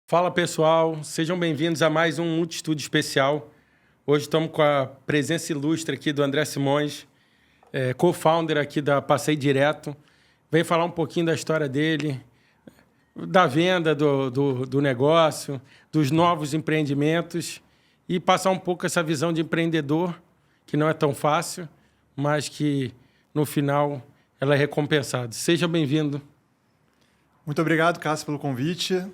Fala pessoal, sejam bem-vindos a mais um Multistúdio especial. Hoje estamos com a presença ilustre aqui do André Simões, co-founder aqui da Passei Direto. Vem falar um pouquinho da história dele, da venda do negócio, dos novos empreendimentos e passar um pouco essa visão de empreendedor, que não é tão fácil, mas que no final ela é recompensada. Seja bem-vindo. Muito obrigado, Cássio, pelo convite.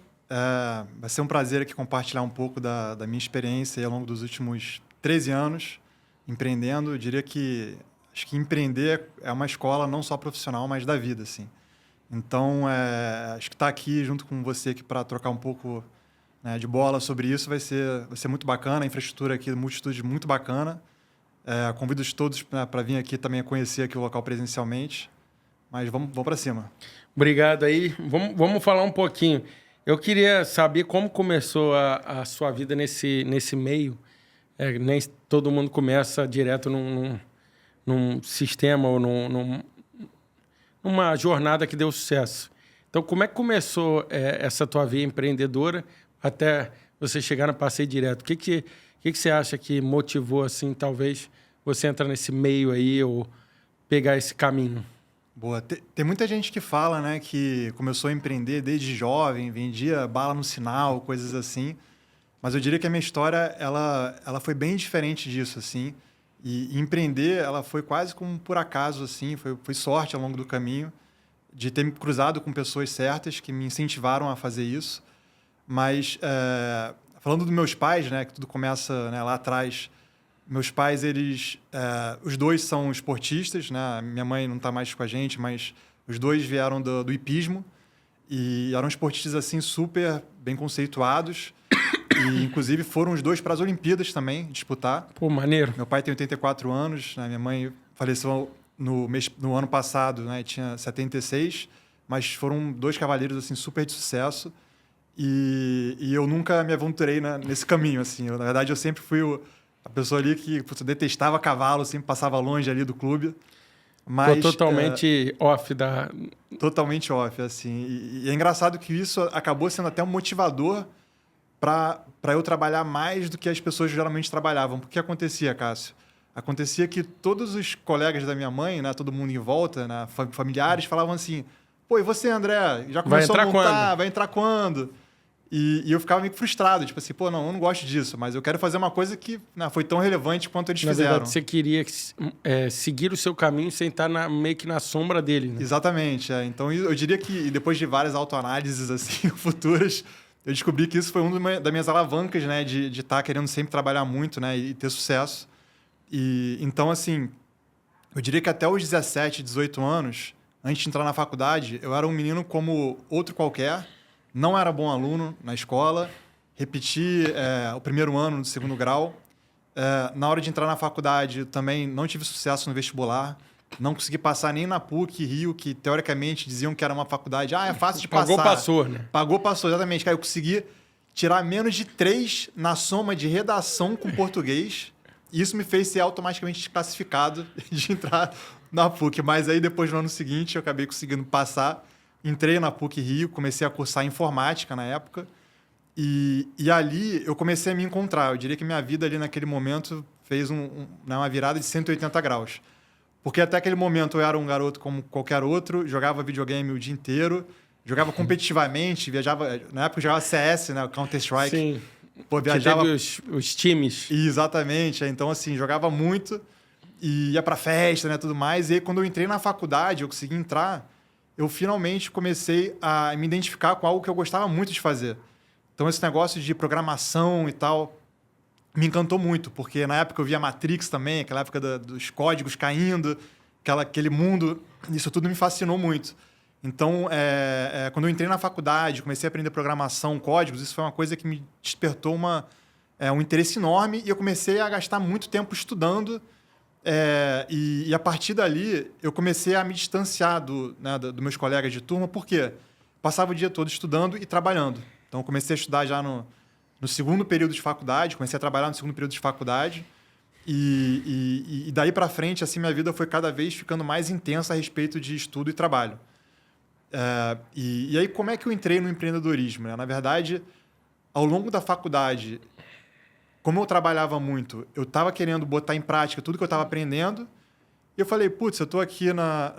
Vai ser um prazer aqui compartilhar um pouco da minha experiência ao longo dos últimos 13 anos empreendendo. Eu diria que acho que empreender é uma escola não só profissional, mas da vida, assim. Então, acho que estar aqui junto com você aqui para trocar um pouco, né, de bola sobre isso vai ser muito bacana. A infraestrutura aqui do Multistúdio é muito bacana. Convido todos para vir aqui também a conhecer aqui o local presencialmente. Mas vamos para cima. Obrigado aí. Vamos falar um pouquinho. Eu queria saber como começou a sua vida nesse meio. Nem todo mundo começa direto num sistema ou numa jornada que deu sucesso. Então, como é que começou essa tua vida empreendedora até você chegar no Passei Direto? O que você acha que motivou, assim, talvez, você entrar nesse meio aí ou pegar esse caminho? Boa. Tem muita gente que fala, né, que começou a empreender desde jovem, vendia bala no sinal, coisas assim. Mas eu diria que a minha história, ela foi bem diferente disso, assim. E empreender, ela foi quase como por acaso, assim. Foi sorte ao longo do caminho de ter me cruzado com pessoas certas que me incentivaram a fazer isso. Mas, falando dos meus pais, né, que tudo começa, né, lá atrás. Meus pais, os dois são esportistas, né? Minha mãe não está mais com a gente, mas os dois vieram do hipismo e eram esportistas assim super bem conceituados e inclusive foram os dois para as Olimpíadas também disputar. Pô, maneiro. Meu pai tem 84 anos, né? Minha mãe faleceu no ano passado, né? Tinha 76, mas foram dois cavalheiros assim super de sucesso e eu nunca me aventurei, né, nesse caminho assim. Na verdade, eu sempre fui a pessoa ali que detestava cavalo, sempre passava longe ali do clube. Mas, tô totalmente off da... Totalmente off, assim. E é engraçado que isso acabou sendo até um motivador para eu trabalhar mais do que as pessoas geralmente trabalhavam. Porque acontecia, Cássio? Acontecia que todos os colegas da minha mãe, né, todo mundo em volta, né, familiares, falavam assim: pô, e você, André? Já começou a montar? Quando? Vai entrar quando? E eu ficava meio frustrado, tipo assim, pô, não, eu não gosto disso, mas eu quero fazer uma coisa que foi tão relevante quanto eles fizeram. Na verdade, você queria seguir o seu caminho sem estar meio que na sombra dele, né? Exatamente. Então, eu diria que depois de várias autoanálises assim, futuras, eu descobri que isso foi uma das minhas alavancas, né, de estar querendo sempre trabalhar muito, né, e ter sucesso. E então, assim, eu diria que até os 17, 18 anos, antes de entrar na faculdade, eu era um menino como outro qualquer. Não era bom aluno na escola, repeti o primeiro ano do segundo grau. Na hora de entrar na faculdade, também não tive sucesso no vestibular. Não consegui passar nem na PUC Rio, que teoricamente diziam que era uma faculdade. É fácil de passar. Pagou, passou, né? Pagou, passou, exatamente. Cara, eu consegui tirar menos de 3 na soma de redação com português. E isso me fez ser automaticamente desclassificado de entrar na PUC. Mas aí, depois, no ano seguinte, eu acabei conseguindo passar. Entrei na PUC Rio, comecei a cursar informática na época. E ali eu comecei a me encontrar. Eu diria que minha vida ali naquele momento fez uma virada de 180 graus. Porque até aquele momento eu era um garoto como qualquer outro, jogava videogame o dia inteiro, jogava competitivamente, viajava... Na época eu jogava CS, né, Counter-Strike. Sim, pô, viajava... teve os times. Exatamente. Então, assim, jogava muito e ia pra festa, né, tudo mais. E aí, quando eu entrei na faculdade, eu consegui entrar... eu finalmente comecei a me identificar com algo que eu gostava muito de fazer. Então, esse negócio de programação e tal me encantou muito, porque na época eu via Matrix também, aquela época dos códigos caindo, aquele mundo, isso tudo me fascinou muito. Então, quando eu entrei na faculdade, comecei a aprender programação, códigos, isso foi uma coisa que me despertou um interesse enorme e eu comecei a gastar muito tempo estudando. E a partir dali, eu comecei a me distanciar dos meus colegas de turma, por quê? Passava o dia todo estudando e trabalhando. Então, eu comecei a estudar já no segundo período de faculdade, comecei a trabalhar no segundo período de faculdade. E daí para frente, assim, minha vida foi cada vez ficando mais intensa a respeito de estudo e trabalho. E aí, como é que eu entrei no empreendedorismo, né? Na verdade, ao longo da faculdade, como eu trabalhava muito, eu estava querendo botar em prática tudo que eu estava aprendendo. E eu falei, putz, eu tô aqui na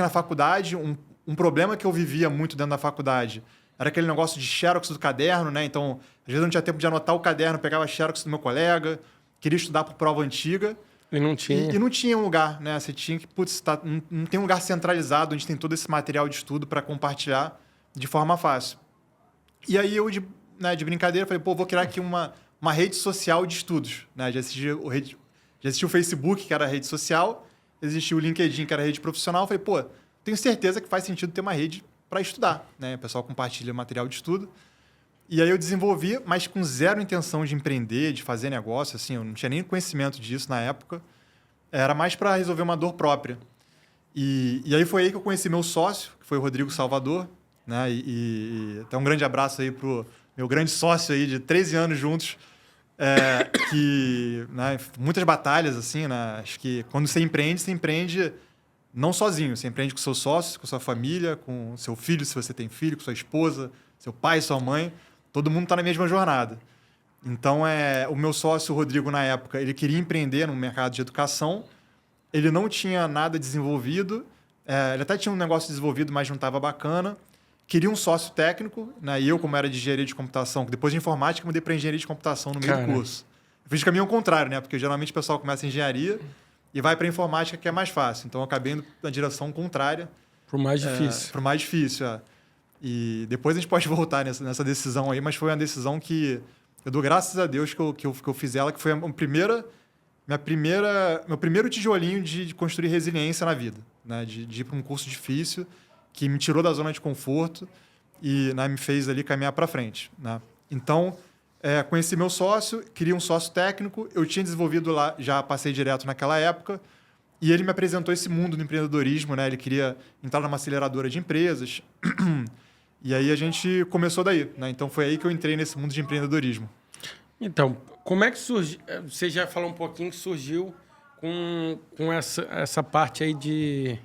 faculdade, um problema que eu vivia muito dentro da faculdade era aquele negócio de xerox do caderno, né? Então, às vezes eu não tinha tempo de anotar o caderno, pegava xerox do meu colega, queria estudar por prova antiga. E não tinha. E não tinha um lugar, né? Você tinha que, putz, não tem um lugar centralizado onde tem todo esse material de estudo para compartilhar de forma fácil. E aí eu, de brincadeira, falei, pô, vou criar aqui uma rede social de estudos, né? Já existia o Facebook, que era a rede social, existia o LinkedIn, que era a rede profissional. Eu falei, pô, tenho certeza que faz sentido ter uma rede para estudar, né? O pessoal compartilha material de estudo. E aí eu desenvolvi, mas com zero intenção de empreender, de fazer negócio, assim, eu não tinha nem conhecimento disso na época. Era mais para resolver uma dor própria. E aí foi aí que eu conheci meu sócio, que foi o Rodrigo Salvador, né? E até um grande abraço aí pro meu grande sócio aí de 13 anos juntos, que, né, muitas batalhas, assim, né? Acho que quando você empreende não sozinho, você empreende com seus sócios, com sua família, com seu filho, se você tem filho, com sua esposa, seu pai, sua mãe, todo mundo está na mesma jornada. Então, o meu sócio, o Rodrigo, na época, ele queria empreender no mercado de educação, ele não tinha nada desenvolvido, ele até tinha um negócio desenvolvido, mas não estava bacana, queria um sócio técnico, né? E eu, como era de engenharia de computação, depois de informática, mudei para engenharia de computação no meio do curso. Eu fiz o caminho ao contrário, né? Porque geralmente o pessoal começa em engenharia e vai para informática, que é mais fácil. Então, eu acabei indo na direção contrária. Pro mais difícil. Pro mais difícil, E depois a gente pode voltar nessa decisão aí, mas foi uma decisão que eu dou graças a Deus que eu fiz ela, que foi meu primeiro tijolinho de construir resiliência na vida, né? De ir para um curso difícil, que me tirou da zona de conforto e, né, me fez ali caminhar para frente, né? Então, conheci meu sócio, queria um sócio técnico, eu tinha desenvolvido lá, já passei direto naquela época, e ele me apresentou esse mundo do empreendedorismo, né? Ele queria entrar numa aceleradora de empresas. E aí a gente começou daí, né? Então foi aí que eu entrei nesse mundo de empreendedorismo. Então, como é que surgiu? Você já falou um pouquinho que surgiu com essa parte aí de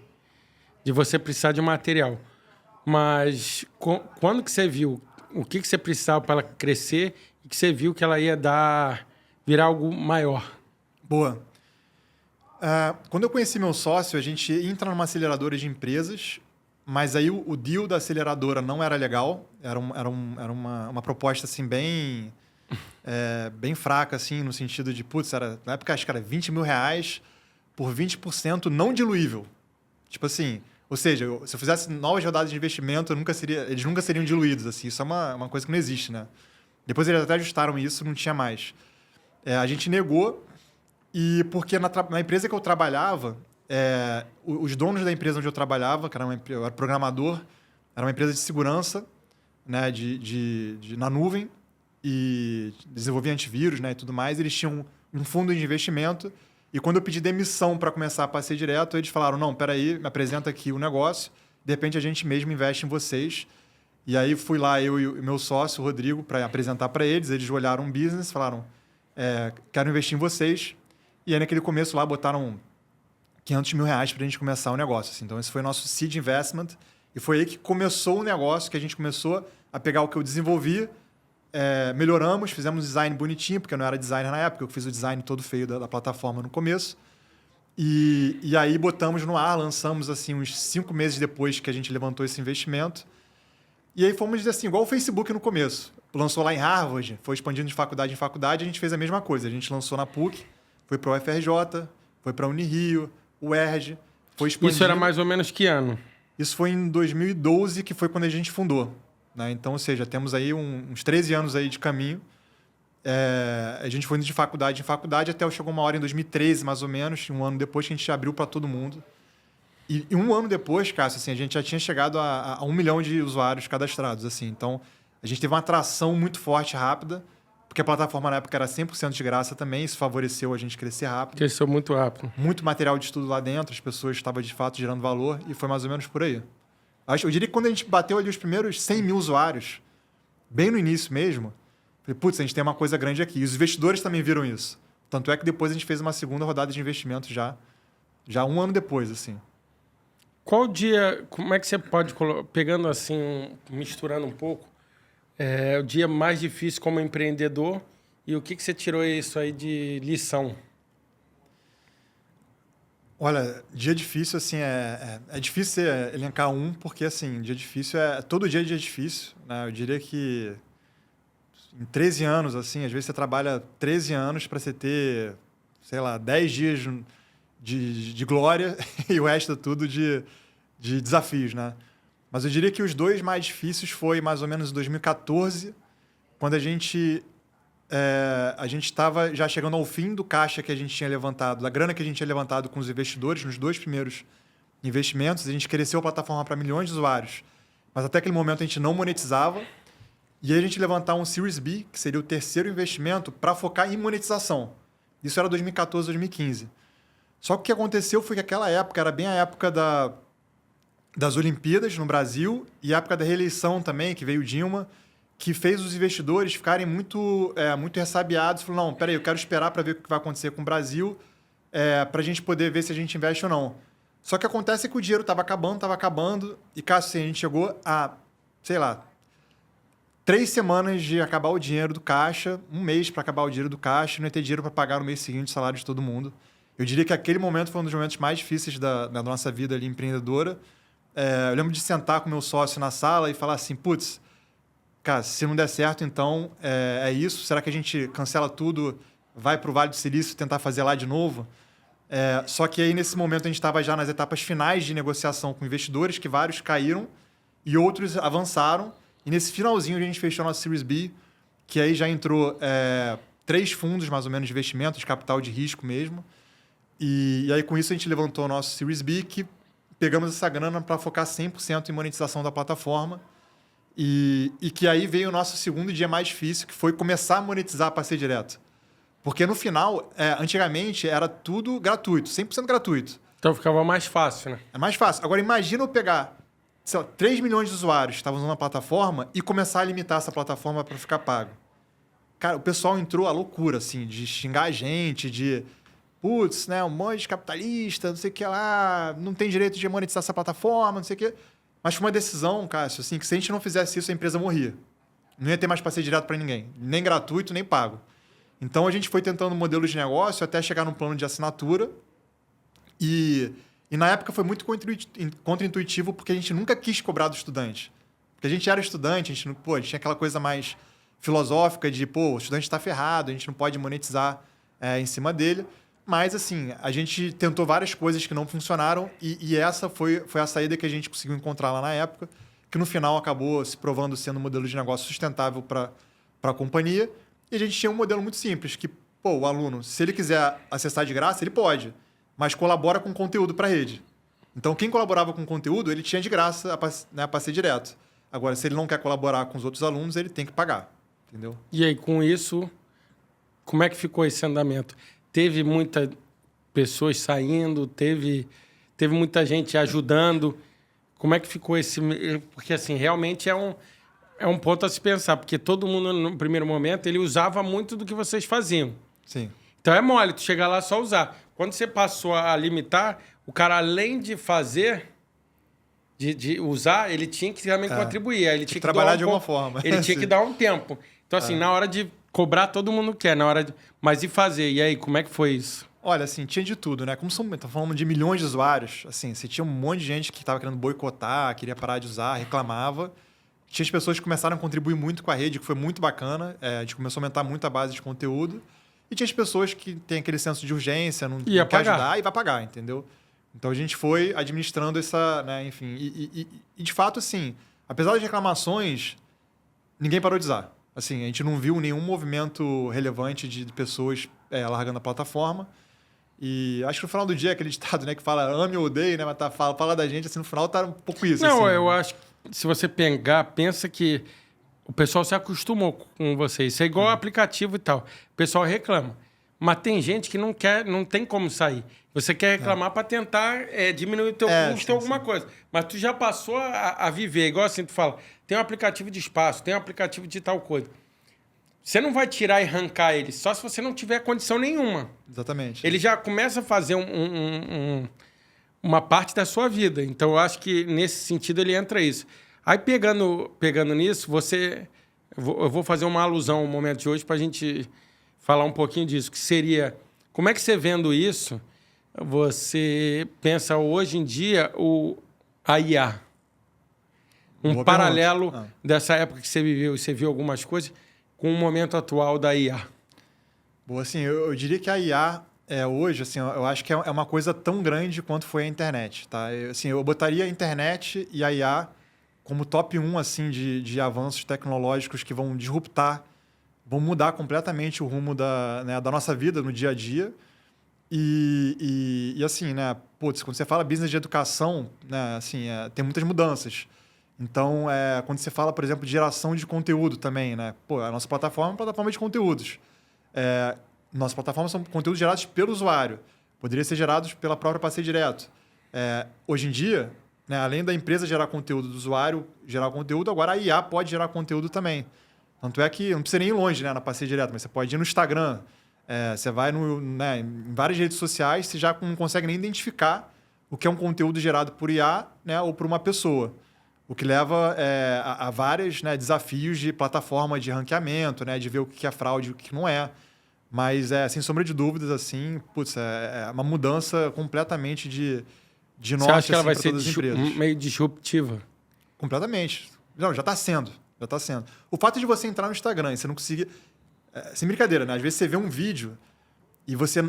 você precisar de material. Mas quando que você viu o que você precisava para ela crescer e que você viu que ela ia virar algo maior? Boa. Quando eu conheci meu sócio, a gente entra numa aceleradora de empresas, mas aí o deal da aceleradora não era legal. Era uma proposta assim, bem fraca, assim, no sentido de, putz, na época acho que era R$20 mil por 20% não diluível. Tipo assim, ou seja, se eu fizesse novas rodadas de investimento, eles nunca seriam diluídos. Assim. Isso é uma coisa que não existe, né? Depois eles até ajustaram isso, não tinha mais. A gente negou, e porque na empresa que eu trabalhava, os donos da empresa onde eu trabalhava, que eu era programador, era uma empresa de segurança, né, na nuvem, e desenvolvia antivírus, né, e tudo mais. Eles tinham um fundo de investimento, e quando eu pedi demissão para começar a passeio direto, eles falaram, não, peraí, me apresenta aqui o negócio, de repente a gente mesmo investe em vocês. E aí fui lá, eu e o meu sócio, o Rodrigo, para apresentar para eles. Eles olharam um business, falaram, quero investir em vocês. E aí naquele começo lá botaram R$500 mil para a gente começar o negócio. Assim. Então esse foi o nosso seed investment. E foi aí que começou o negócio, que a gente começou a pegar o que eu desenvolvi, melhoramos, fizemos um design bonitinho, porque eu não era designer na época, eu fiz o design todo feio da plataforma no começo. E aí botamos no ar, lançamos assim uns 5 meses depois que a gente levantou esse investimento. E aí fomos assim, igual o Facebook no começo. Lançou lá em Harvard, foi expandindo de faculdade em faculdade, a gente fez a mesma coisa. A gente lançou na PUC, foi para o UFRJ, foi para a Unirio, o UERJ, foi expandindo. Isso era mais ou menos que ano? Isso foi em 2012, que foi quando a gente fundou. Né? Então, ou seja, temos aí uns 13 anos aí de caminho. A gente foi indo de faculdade em faculdade até chegou uma hora em 2013, mais ou menos, um ano depois que a gente abriu para todo mundo. E um ano depois, Cássio, assim, a gente já tinha chegado a 1 milhão de usuários cadastrados. Assim. Então, a gente teve uma atração muito forte, rápida, porque a plataforma na época era 100% de graça também, isso favoreceu a gente crescer rápido. Cresceu muito rápido. Muito material de estudo lá dentro, as pessoas estavam de fato gerando valor, e foi mais ou menos por aí. Eu diria que quando a gente bateu ali os primeiros 100 mil usuários, bem no início mesmo, falei, putz, a gente tem uma coisa grande aqui. E os investidores também viram isso. Tanto é que depois a gente fez uma segunda rodada de investimento já 1 ano depois, assim. Qual dia, como é que você pode, pegando assim, misturando um pouco, o dia mais difícil como empreendedor e o que você tirou isso aí de lição? Olha, dia difícil, assim, é difícil elencar um, porque, assim, dia difícil todo dia é dia difícil, né? Eu diria que em 13 anos, assim, às vezes você trabalha 13 anos para você ter, sei lá, 10 dias de glória e o resto tudo de desafios, né? Mas eu diria que os dois mais difíceis foi mais ou menos em 2014, quando a gente estava já chegando ao fim do caixa que a gente tinha levantado, da grana que a gente tinha levantado com os investidores nos 2 primeiros investimentos. A gente cresceu a plataforma para milhões de usuários, mas até aquele momento a gente não monetizava. E aí a gente levantar um Series B, que seria o terceiro investimento, para focar em monetização. Isso era 2014, 2015. Só que o que aconteceu foi que aquela época era bem a época das Olimpíadas no Brasil e a época da reeleição também, que veio Dilma, que fez os investidores ficarem muito ressabiados. Falaram, não, peraí, eu quero esperar para ver o que vai acontecer com o Brasil, para a gente poder ver se a gente investe ou não. Só que acontece que o dinheiro estava acabando, e, Cássio, assim, a gente chegou a, sei lá, 3 semanas de acabar o dinheiro do caixa, 1 mês para acabar o dinheiro do caixa, não ia ter dinheiro para pagar no mês seguinte o salário de todo mundo. Eu diria que aquele momento foi um dos momentos mais difíceis da nossa vida ali empreendedora. Eu lembro de sentar com meu sócio na sala e falar assim, putz, cara, se não der certo, então é isso. Será que a gente cancela tudo, vai para o Vale do Silício tentar fazer lá de novo? Só que aí, nesse momento, a gente estava já nas etapas finais de negociação com investidores, que vários caíram e outros avançaram. E nesse finalzinho, a gente fechou a nossa Series B, que aí já entrou 3 fundos, mais ou menos, de investimento, de capital de risco mesmo. E aí, com isso, a gente levantou o nosso Series B, que pegamos essa grana para focar 100% em monetização da plataforma. E que aí veio o nosso segundo dia mais difícil, que foi começar a monetizar a Passei Direto. Porque no final, antigamente, era tudo gratuito, 100% gratuito. Então ficava mais fácil, né? É mais fácil. Agora, imagina eu pegar, sei lá, 3 milhões de usuários que estavam usando a plataforma e começar a limitar essa plataforma para ficar pago. Cara, o pessoal entrou à loucura, assim, de xingar a gente, de... Putz, né, um monte de capitalista, não sei o que lá, não tem direito de monetizar essa plataforma, não sei o que. Mas foi uma decisão, Cássio, assim, que se a gente não fizesse isso, a empresa morria. Não ia ter mais Passei Direto para ninguém. Nem gratuito, nem pago. Então, a gente foi tentando modelos de negócio até chegar num plano de assinatura. E na época foi muito contra-intuitivo, porque a gente nunca quis cobrar do estudante. Porque a gente era estudante, a gente tinha aquela coisa mais filosófica de, o estudante está ferrado, a gente não pode monetizar em cima dele. Mas, assim, a gente tentou várias coisas que não funcionaram e essa foi a saída que a gente conseguiu encontrar lá na época, que no final acabou se provando sendo um modelo de negócio sustentável para a companhia. E a gente tinha um modelo muito simples, que o aluno, se ele quiser acessar de graça, ele pode, mas colabora com conteúdo para a rede. Então, quem colaborava com conteúdo, ele tinha de graça a Passei Direto. Agora, se ele não quer colaborar com os outros alunos, ele tem que pagar, entendeu? E aí, com isso, como é que ficou esse andamento? Teve muitas pessoas saindo, teve muita gente ajudando. Como é que ficou esse... Porque, assim, realmente é um ponto a se pensar, porque todo mundo, no primeiro momento, ele usava muito do que vocês faziam. Sim. Então é mole, tu chegar lá só usar. Quando você passou a limitar, o cara, além de fazer, de usar, ele tinha que realmente contribuir. Ele tinha que trabalhar de alguma forma. Ele tinha que dar um tempo. Então, assim, na hora de cobrar, todo mundo quer. Mas e fazer? E aí, como é que foi isso? Olha, assim, tinha de tudo, né? Como estamos falando de milhões de usuários, assim, você tinha um monte de gente que estava querendo boicotar, queria parar de usar, reclamava. Tinha as pessoas que começaram a contribuir muito com a rede, que foi muito bacana. A gente começou a aumentar muito a base de conteúdo. E tinha as pessoas que têm aquele senso de urgência, não quer ajudar e vai pagar, entendeu? Então, a gente foi administrando essa... né, enfim, e de fato, assim, apesar das reclamações, ninguém parou de usar. Assim, a gente não viu nenhum movimento relevante de pessoas largando a plataforma. E acho que no final do dia, aquele ditado, né, que fala ame ou odeie, né, mas fala da gente, assim, no final tá um pouco isso. Não, assim, eu acho que se você pensa que o pessoal se acostumou com vocês. Isso é igual aplicativo e tal. O pessoal reclama. Mas tem gente que não quer, não tem como sair. Você quer reclamar para tentar diminuir o teu custo ou alguma coisa. Mas tu já passou a viver. Igual assim, tu fala, tem um aplicativo de espaço, tem um aplicativo de tal coisa. Você não vai tirar e arrancar ele, só se você não tiver condição nenhuma. Exatamente. Ele já começa a fazer uma parte da sua vida. Então, eu acho que, nesse sentido, ele entra isso. Aí, pegando nisso, você Eu vou fazer uma alusão ao momento de hoje para a gente falar um pouquinho disso, que seria, como é que você vendo isso, você pensa hoje em dia a IA? Um paralelo dessa época que você viveu e você viu algumas coisas com o momento atual da IA. Bom, assim, eu diria que a IA hoje, assim, eu acho que é uma coisa tão grande quanto foi a internet, tá? Eu botaria a internet e a IA como top 1 assim, de avanços tecnológicos que vão disruptar, vão mudar completamente o rumo da nossa vida no dia a dia. E assim, né? Putz, quando você fala business de educação, né, assim, tem muitas mudanças. Então, quando você fala, por exemplo, de geração de conteúdo também, né? Pô, a nossa plataforma é uma plataforma de conteúdos. Nossa plataforma são conteúdos gerados pelo usuário. Poderia ser gerados pela própria Passeio Direto. Hoje em dia, né, além da empresa gerar conteúdo, do usuário gerar conteúdo, agora a IA pode gerar conteúdo também. Tanto é que não precisa nem ir longe, né, na Passeio Direto, mas você pode ir no Instagram, você vai em várias redes sociais, você já não consegue nem identificar o que é um conteúdo gerado por IA, né, ou por uma pessoa. O que leva a vários, né, desafios de plataforma de ranqueamento, né, de ver o que é fraude e o que não é. Mas, sem sombra de dúvidas, assim, putz, é uma mudança completamente de Você acha que ela assim, vai para ser todas as empresas. meio disruptiva? Completamente. Não, já está sendo. Já está sendo. O fato de você entrar no Instagram e você não conseguir... sem brincadeira, né? Às vezes você vê um vídeo e você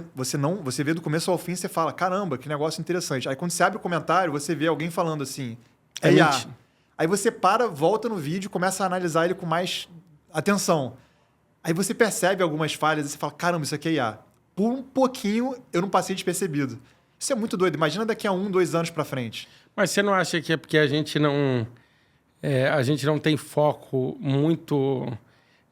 vê do começo ao fim e você fala, caramba, que negócio interessante. Aí quando você abre o comentário, você vê alguém falando assim, IA. Aí você volta no vídeo e começa a analisar ele com mais atenção. Aí você percebe algumas falhas e você fala, caramba, isso aqui é IA. Por um pouquinho, eu não passei despercebido. Isso é muito doido. Imagina daqui a 1, 2 anos para frente. Mas você não acha que é porque a gente não tem foco muito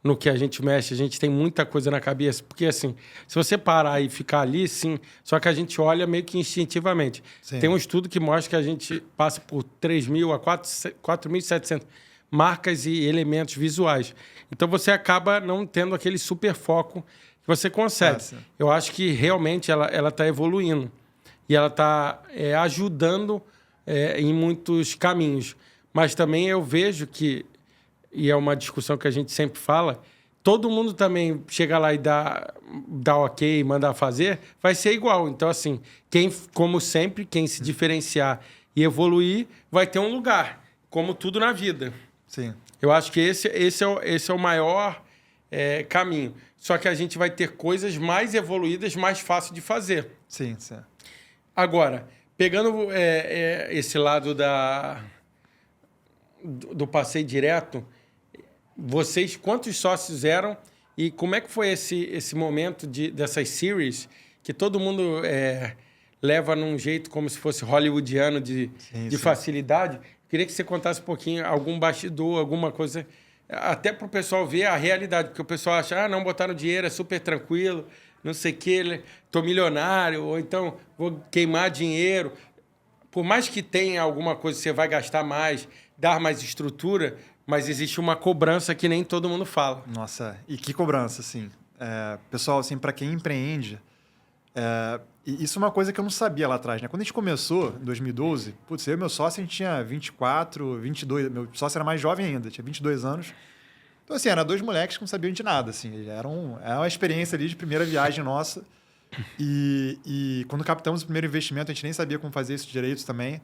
no que a gente mexe, a gente tem muita coisa na cabeça? Porque, assim, se você parar e ficar ali, sim, só que a gente olha meio que instintivamente. Sim. Tem um estudo que mostra que a gente passa por 3.000 a 4.700 marcas e elementos visuais. Então, você acaba não tendo aquele super foco que você consegue. Eu acho que, realmente, ela está evoluindo. E ela está ajudando em muitos caminhos. Mas também eu vejo que, e é uma discussão que a gente sempre fala, todo mundo também chega lá e dá ok, mandar fazer, vai ser igual. Então, assim, como sempre, quem se diferenciar e evoluir vai ter um lugar, como tudo na vida. Sim. Eu acho que esse é o maior caminho. Só que a gente vai ter coisas mais evoluídas, mais fácil de fazer. Sim, sim. Agora, pegando esse lado do Passeio Direto, vocês quantos sócios eram e como é que foi esse momento dessas series que todo mundo leva num jeito como se fosse hollywoodiano de facilidade? Queria que você contasse um pouquinho, algum bastidor, alguma coisa, até para o pessoal ver a realidade, porque o pessoal acha, não, botaram dinheiro, é super tranquilo, não sei o que, estou milionário, ou então vou queimar dinheiro. Por mais que tenha alguma coisa que você vai gastar mais, dar mais estrutura, mas existe uma cobrança que nem todo mundo fala. Nossa, e que cobrança, assim. Pessoal, assim, para quem empreende, e isso é uma coisa que eu não sabia lá atrás, né? Quando a gente começou, em 2012, putz, eu e meu sócio, a gente tinha 24, 22, meu sócio era mais jovem ainda, tinha 22 anos. Então, assim, eram 2 moleques que não sabiam de nada, assim. Era uma experiência ali de primeira viagem nossa. E quando captamos o primeiro investimento, a gente nem sabia como fazer isso direito também.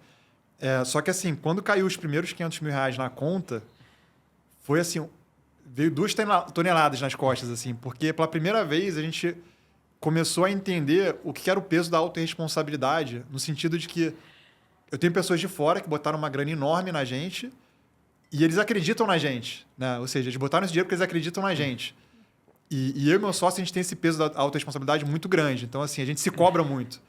Só que, assim, quando caiu os primeiros R$500 mil na conta, foi assim, veio 2 toneladas nas costas, assim, porque pela primeira vez a gente começou a entender o que era o peso da autorresponsabilidade, no sentido de que eu tenho pessoas de fora que botaram uma grana enorme na gente e eles acreditam na gente, né? Ou seja, eles botaram esse dinheiro porque eles acreditam na gente. E eu e meu sócio, a gente tem esse peso da autorresponsabilidade muito grande. Então, assim, a gente se cobra muito.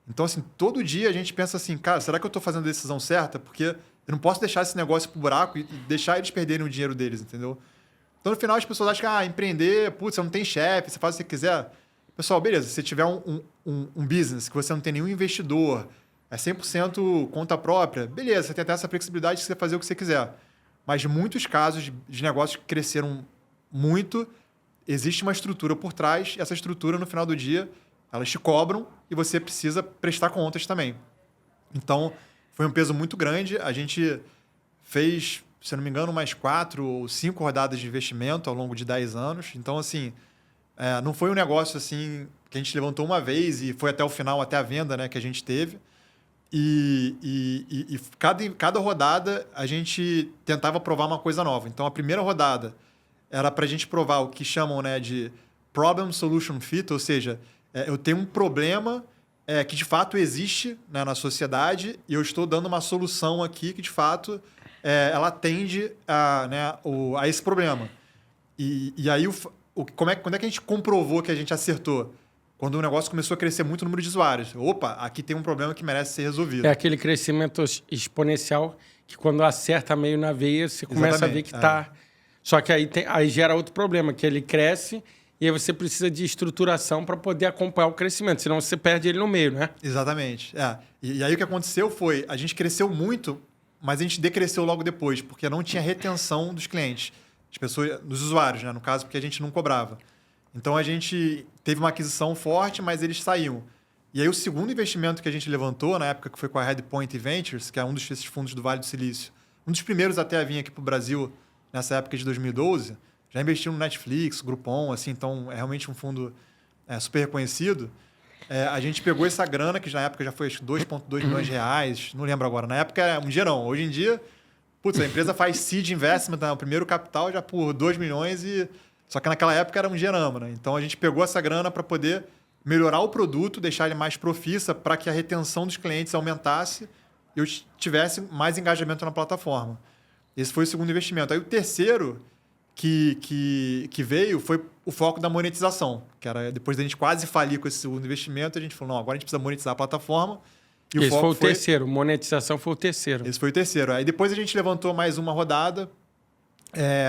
Então, assim, todo dia a gente pensa assim, cara, será que eu estou fazendo a decisão certa? Porque eu não posso deixar esse negócio pro buraco e deixar eles perderem o dinheiro deles, entendeu? Então, no final, as pessoas acham que empreender, putz, você não tem chefe, você faz o que você quiser. Pessoal, beleza, se você tiver um business que você não tem nenhum investidor, é 100% conta própria, beleza, você tem até essa flexibilidade de você fazer o que você quiser. Mas muitos casos de negócios que cresceram muito, existe uma estrutura por trás, e essa estrutura, no final do dia, elas te cobram e você precisa prestar contas também. Então, foi um peso muito grande. A gente fez se eu não me engano, umas 4 ou 5 rodadas de investimento ao longo de 10 anos. Então, assim, não foi um negócio assim que a gente levantou uma vez e foi até o final, até a venda, né, que a gente teve. E cada rodada a gente tentava provar uma coisa nova. Então, a primeira rodada era para a gente provar o que chamam, né, de Problem Solution Fit, ou seja, eu tenho um problema que de fato existe, né, na sociedade e eu estou dando uma solução aqui que de fato ela atende a esse problema. E aí, quando é que a gente comprovou que a gente acertou? Quando o negócio começou a crescer muito o número de usuários. Opa, aqui tem um problema que merece ser resolvido. É aquele crescimento exponencial que quando acerta meio na veia, você começa a ver que está... Só que aí gera outro problema, que ele cresce e aí você precisa de estruturação para poder acompanhar o crescimento, senão você perde ele no meio, né? Exatamente. E aí o que aconteceu foi, a gente cresceu muito, mas a gente decresceu logo depois, porque não tinha retenção dos clientes, das pessoas, dos usuários, né? No caso, porque a gente não cobrava. Então, a gente teve uma aquisição forte, mas eles saíam. E aí, o segundo investimento que a gente levantou, na época que foi com a Headpoint Ventures, que é um desses fundos do Vale do Silício, um dos primeiros até a vir aqui para o Brasil, nessa época de 2012, já investiu no Netflix, Groupon, assim, então é realmente um fundo super reconhecido. A gente pegou essa grana, que na época já foi 2,2 milhões de reais, não lembro agora. Na época era um dinheirão. Hoje em dia, a empresa faz seed investment, né? O primeiro capital já por 2 milhões e... Só que naquela época era um dinheirama, né? Então a gente pegou essa grana para poder melhorar o produto, deixar ele mais profissa para que a retenção dos clientes aumentasse e eu tivesse mais engajamento na plataforma. Esse foi o segundo investimento. Aí o terceiro que veio foi o foco da monetização, que era depois da gente quase falir com esse segundo investimento, a gente falou, não, agora a gente precisa monetizar a plataforma. E esse foi o terceiro, monetização foi o terceiro. Esse foi o terceiro. Aí depois a gente levantou mais uma rodada,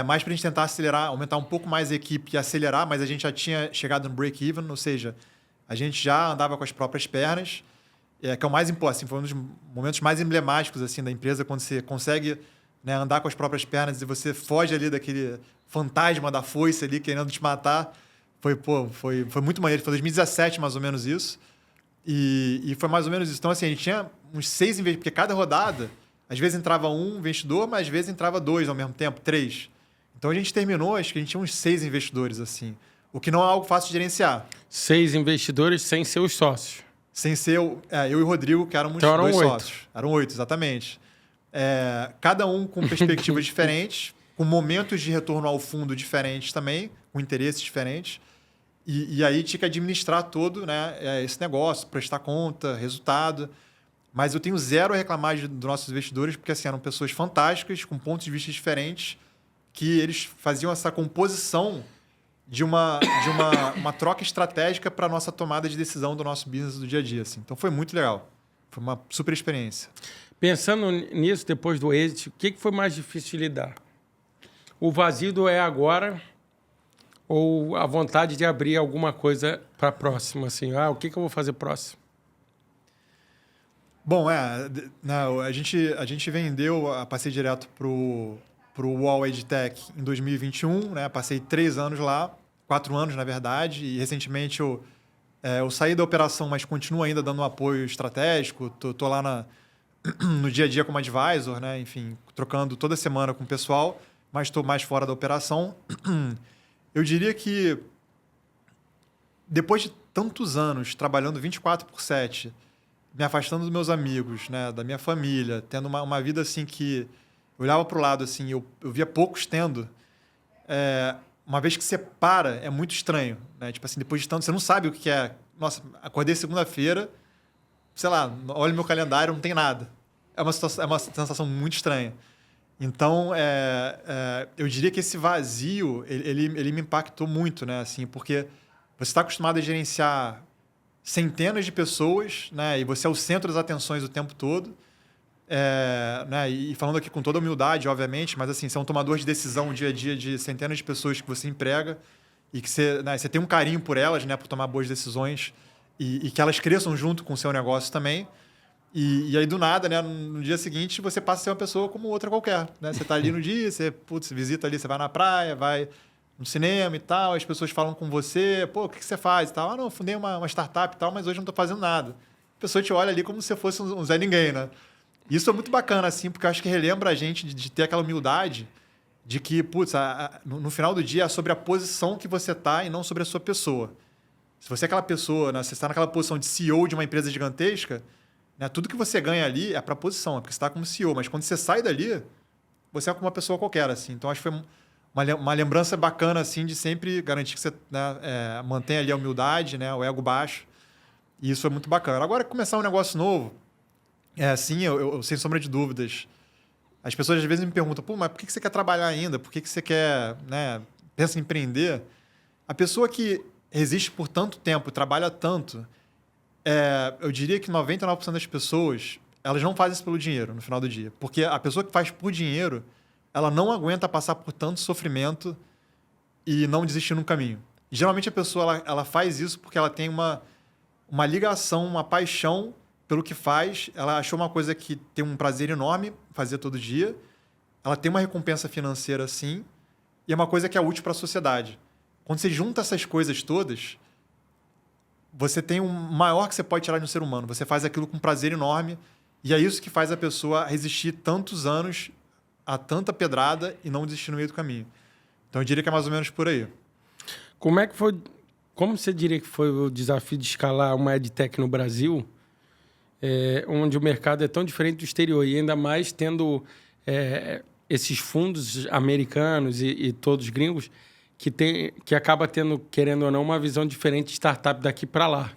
mais para a gente tentar acelerar, aumentar um pouco mais a equipe e acelerar, mas a gente já tinha chegado no break-even, ou seja, a gente já andava com as próprias pernas, que é o mais importante, assim, foi um dos momentos mais emblemáticos assim, da empresa, quando você consegue, né, andar com as próprias pernas e você foge ali daquele fantasma da foice ali querendo te matar. Foi muito maneiro, foi 2017 mais ou menos isso, e foi mais ou menos isso. Então, assim, a gente tinha uns 6 investidores, porque cada rodada... Às vezes entrava um investidor, mas às vezes entrava 2 ao mesmo tempo, 3. Então a gente terminou, acho que a gente tinha uns 6 investidores, assim. O que não é algo fácil de gerenciar. 6 investidores sem ser os sócios. Sem ser eu e o Rodrigo, que éramos então, 2 sócios. Eram 8, exatamente. Cada um com perspectivas diferentes, com momentos de retorno ao fundo diferentes também, com interesses diferentes. E aí tinha que administrar todo, né, esse negócio, prestar conta, resultado. Mas eu tenho zero a reclamar dos nossos investidores, porque assim, eram pessoas fantásticas, com pontos de vista diferentes, que eles faziam essa composição de uma troca estratégica para a nossa tomada de decisão do nosso business do dia a dia. Assim. Então, foi muito legal. Foi uma super experiência. Pensando nisso, depois do êxito, o que foi mais difícil de lidar? O vazio do agora ou a vontade de abrir alguma coisa para próximo? Assim, o que eu vou fazer próximo? Bom, a gente vendeu a Passei Direto para o UOL EdTech em 2021, né? Passei 3 anos lá, 4 anos, na verdade, e recentemente eu saí da operação, mas continuo ainda dando um apoio estratégico, tô lá no dia a dia como advisor, né? Enfim, trocando toda semana com o pessoal, mas estou mais fora da operação. Eu diria que depois de tantos anos trabalhando 24/7, me afastando dos meus amigos, né, da minha família, tendo uma vida assim que eu olhava para o lado assim, eu via poucos tendo. Uma vez que você para, é muito estranho, né? Tipo assim, depois de tanto, você não sabe o que é. Nossa, acordei segunda-feira, sei lá, olho meu calendário, não tem nada. É uma sensação muito estranha. Então, eu diria que esse vazio, ele me impactou muito, né? Assim, porque você está acostumado a gerenciar centenas de pessoas, né? E você é o centro das atenções o tempo todo. Né? E falando aqui com toda humildade, obviamente, mas assim, você é um tomador de decisão no dia a dia de centenas de pessoas que você emprega e que você tem um carinho por elas, né? Por tomar boas decisões e que elas cresçam junto com o seu negócio também. E aí, do nada, né? No dia seguinte, você passa a ser uma pessoa como outra qualquer. Né? Você está ali no dia, você visita ali, você vai na praia, vai no cinema e tal, as pessoas falam com você, pô, o que você faz e tal? Não, eu fundei uma startup e tal, mas hoje não estou fazendo nada. A pessoa te olha ali como se você fosse um Zé Ninguém, né? Isso é muito bacana, assim, porque eu acho que relembra a gente de ter aquela humildade de que, putz, no final do dia é sobre a posição que você está e não sobre a sua pessoa. Se você é aquela pessoa, né, você está naquela posição de CEO de uma empresa gigantesca, né, tudo que você ganha ali é para a posição, é porque você está como CEO. Mas quando você sai dali, você é como uma pessoa qualquer, assim. Então, acho que foi uma lembrança bacana, assim, de sempre garantir que você, né, mantém ali a humildade, né, o ego baixo. E isso é muito bacana. Agora, começar um negócio novo, assim, eu sem sombra de dúvidas. As pessoas às vezes me perguntam, pô, mas por que você quer trabalhar ainda? Por que você quer, né, pensa em empreender? A pessoa que resiste por tanto tempo, trabalha tanto, eu diria que 99% das pessoas, elas não fazem isso pelo dinheiro no final do dia. Porque a pessoa que faz por dinheiro, ela não aguenta passar por tanto sofrimento e não desistir no caminho. E, geralmente a pessoa ela faz isso porque ela tem uma ligação, uma paixão pelo que faz. Ela achou uma coisa que tem um prazer enorme fazer todo dia. Ela tem uma recompensa financeira, sim, e é uma coisa que é útil para a sociedade. Quando você junta essas coisas todas, você tem o maior que você pode tirar de um ser humano. Você faz aquilo com prazer enorme e é isso que faz a pessoa resistir tantos anos a tanta pedrada e não desistir no meio do caminho. Então, eu diria que é mais ou menos por aí. Como é que foi... Como você diria que foi o desafio de escalar uma EdTech no Brasil, onde o mercado é tão diferente do exterior e ainda mais tendo esses fundos americanos e todos gringos que acaba tendo, querendo ou não, uma visão diferente de startup daqui para lá?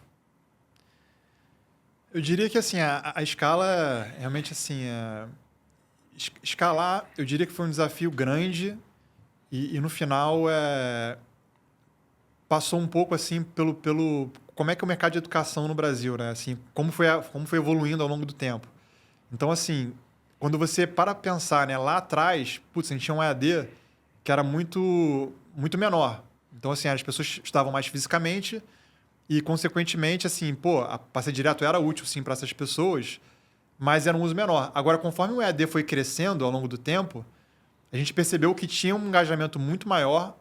Eu diria que assim, a escala, realmente assim, escalar, eu diria que foi um desafio grande e no final passou um pouco assim pelo como é que é o mercado de educação no Brasil, né? Assim, como foi evoluindo ao longo do tempo. Então, assim, quando você para pensar, né, lá atrás, putz, a gente tinha um EAD que era muito menor. Então, assim, as pessoas estudavam mais fisicamente e, consequentemente, assim, pô, a Passei Direto era útil, sim, para essas pessoas, mas era um uso menor. Agora, conforme o EAD foi crescendo ao longo do tempo, a gente percebeu que tinha um engajamento muito maior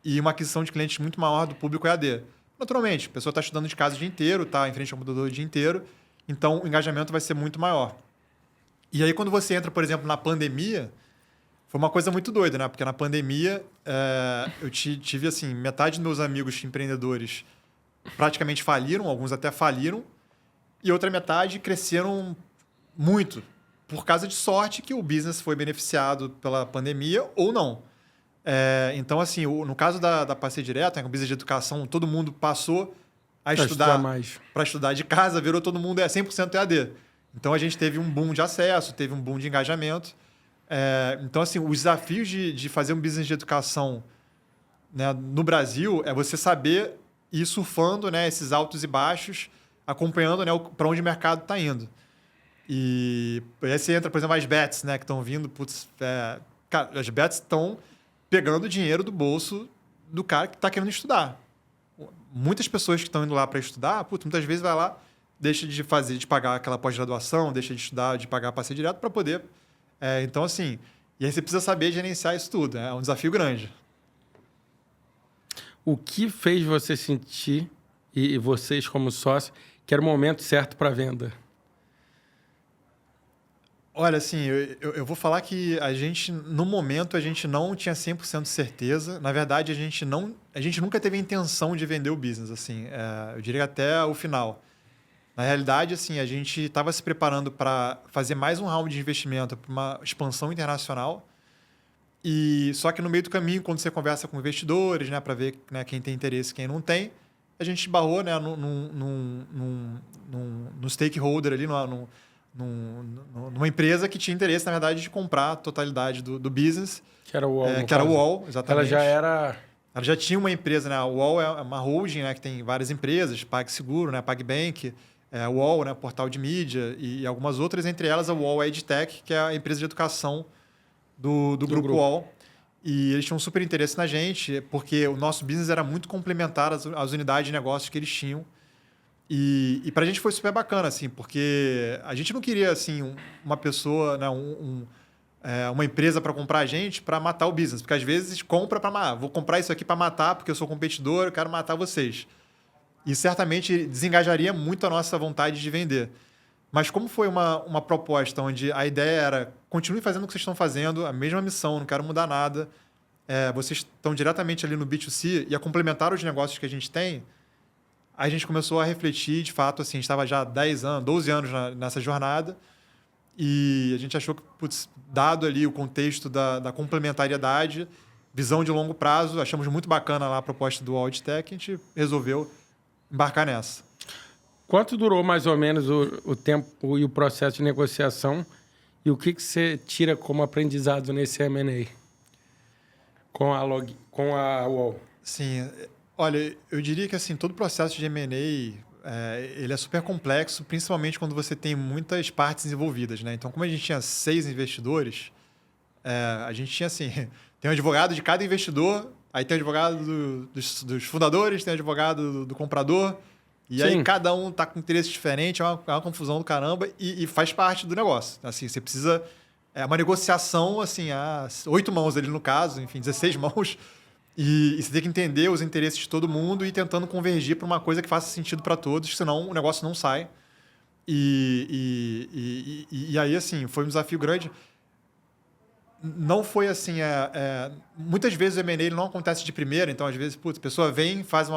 e uma aquisição de clientes muito maior do público EAD. Naturalmente, a pessoa está estudando de casa o dia inteiro, está em frente ao computador o dia inteiro, então o engajamento vai ser muito maior. E aí, quando você entra, por exemplo, na pandemia, foi uma coisa muito doida, né? Porque na pandemia, eu tive, assim, metade dos meus amigos empreendedores praticamente faliram, alguns até faliram, e outra metade cresceram muito, por causa de sorte que o business foi beneficiado pela pandemia ou não. Então, assim, no caso da Passei Direto, né, o business de educação, todo mundo passou a estudar mais. Para estudar de casa, virou todo mundo 100% EAD. Então, a gente teve um boom de acesso, teve um boom de engajamento. Então, assim, os desafios de fazer um business de educação, né, no Brasil é você saber ir surfando, né, esses altos e baixos, acompanhando, né, para onde o mercado está indo. E aí você entra, por exemplo, as bets, né, que estão vindo. Putz, cara, as bets estão pegando dinheiro do bolso do cara que está querendo estudar. Muitas pessoas que estão indo lá para estudar, putz, muitas vezes vai lá, deixa de pagar aquela pós-graduação, deixa de estudar, de pagar Passei Direto para poder... então, assim, e aí você precisa saber gerenciar isso tudo. É um desafio grande. O que fez você sentir, e vocês como sócio, que era o momento certo para a venda? Olha, assim, eu vou falar que no momento, a gente não tinha 100% de certeza. Na verdade, a gente nunca teve a intenção de vender o business, assim. Eu diria até o final. Na realidade, assim, a gente estava se preparando para fazer mais um round de investimento para uma expansão internacional. E só que no meio do caminho, quando você conversa com investidores, né, para ver, né, quem tem interesse e quem não tem, a gente esbarrou, né, no stakeholder ali, numa empresa que tinha interesse, na verdade, de comprar a totalidade do business. Que era o UOL. Que era o UOL, exatamente. Ela já tinha uma empresa, né? O UOL é uma holding, né, que tem várias empresas, PagSeguro, né, PagBank, o UOL, né, portal de mídia e algumas outras, entre elas a UOL EdTech, que é a empresa de educação do grupo UOL. E eles tinham super interesse na gente, porque o nosso business era muito complementar às unidades de negócios que eles tinham. E para a gente foi super bacana, assim, porque a gente não queria, assim, uma pessoa, né, uma empresa para comprar a gente para matar o business. Porque às vezes compra para... vou comprar isso aqui para matar porque eu sou competidor, eu quero matar vocês. E certamente desengajaria muito a nossa vontade de vender. Mas como foi uma proposta onde a ideia era continue fazendo o que vocês estão fazendo, a mesma missão, não quero mudar nada, vocês estão diretamente ali no B2C e a complementar os negócios que a gente tem, a gente começou a refletir, de fato, assim, a gente estava já há 10 anos, 12 anos nessa jornada e a gente achou que, putz, dado ali o contexto da complementariedade, visão de longo prazo, achamos muito bacana lá a proposta do Auditech, a gente resolveu embarcar nessa. Quanto durou mais ou menos o tempo e o processo de negociação e o que você tira como aprendizado nesse M&A com a UOL? Sim, olha, eu diria que assim, todo o processo de M&A ele é super complexo, principalmente quando você tem muitas partes envolvidas, né? Então, como a gente tinha 6 investidores, a gente tinha assim, tem um advogado de cada investidor, aí tem o advogado dos fundadores, tem o advogado do comprador, e Sim. aí cada um está com interesse diferente, é uma confusão do caramba e faz parte do negócio. Assim, você precisa... É uma negociação, assim, a 8 mãos ali no caso, enfim, 16 mãos, e você tem que entender os interesses de todo mundo e ir tentando convergir para uma coisa que faça sentido para todos, senão o negócio não sai. E aí, assim, foi um desafio grande. Não foi assim... muitas vezes o M&A ele não acontece de primeira, então, às vezes, putz, a pessoa vem, faz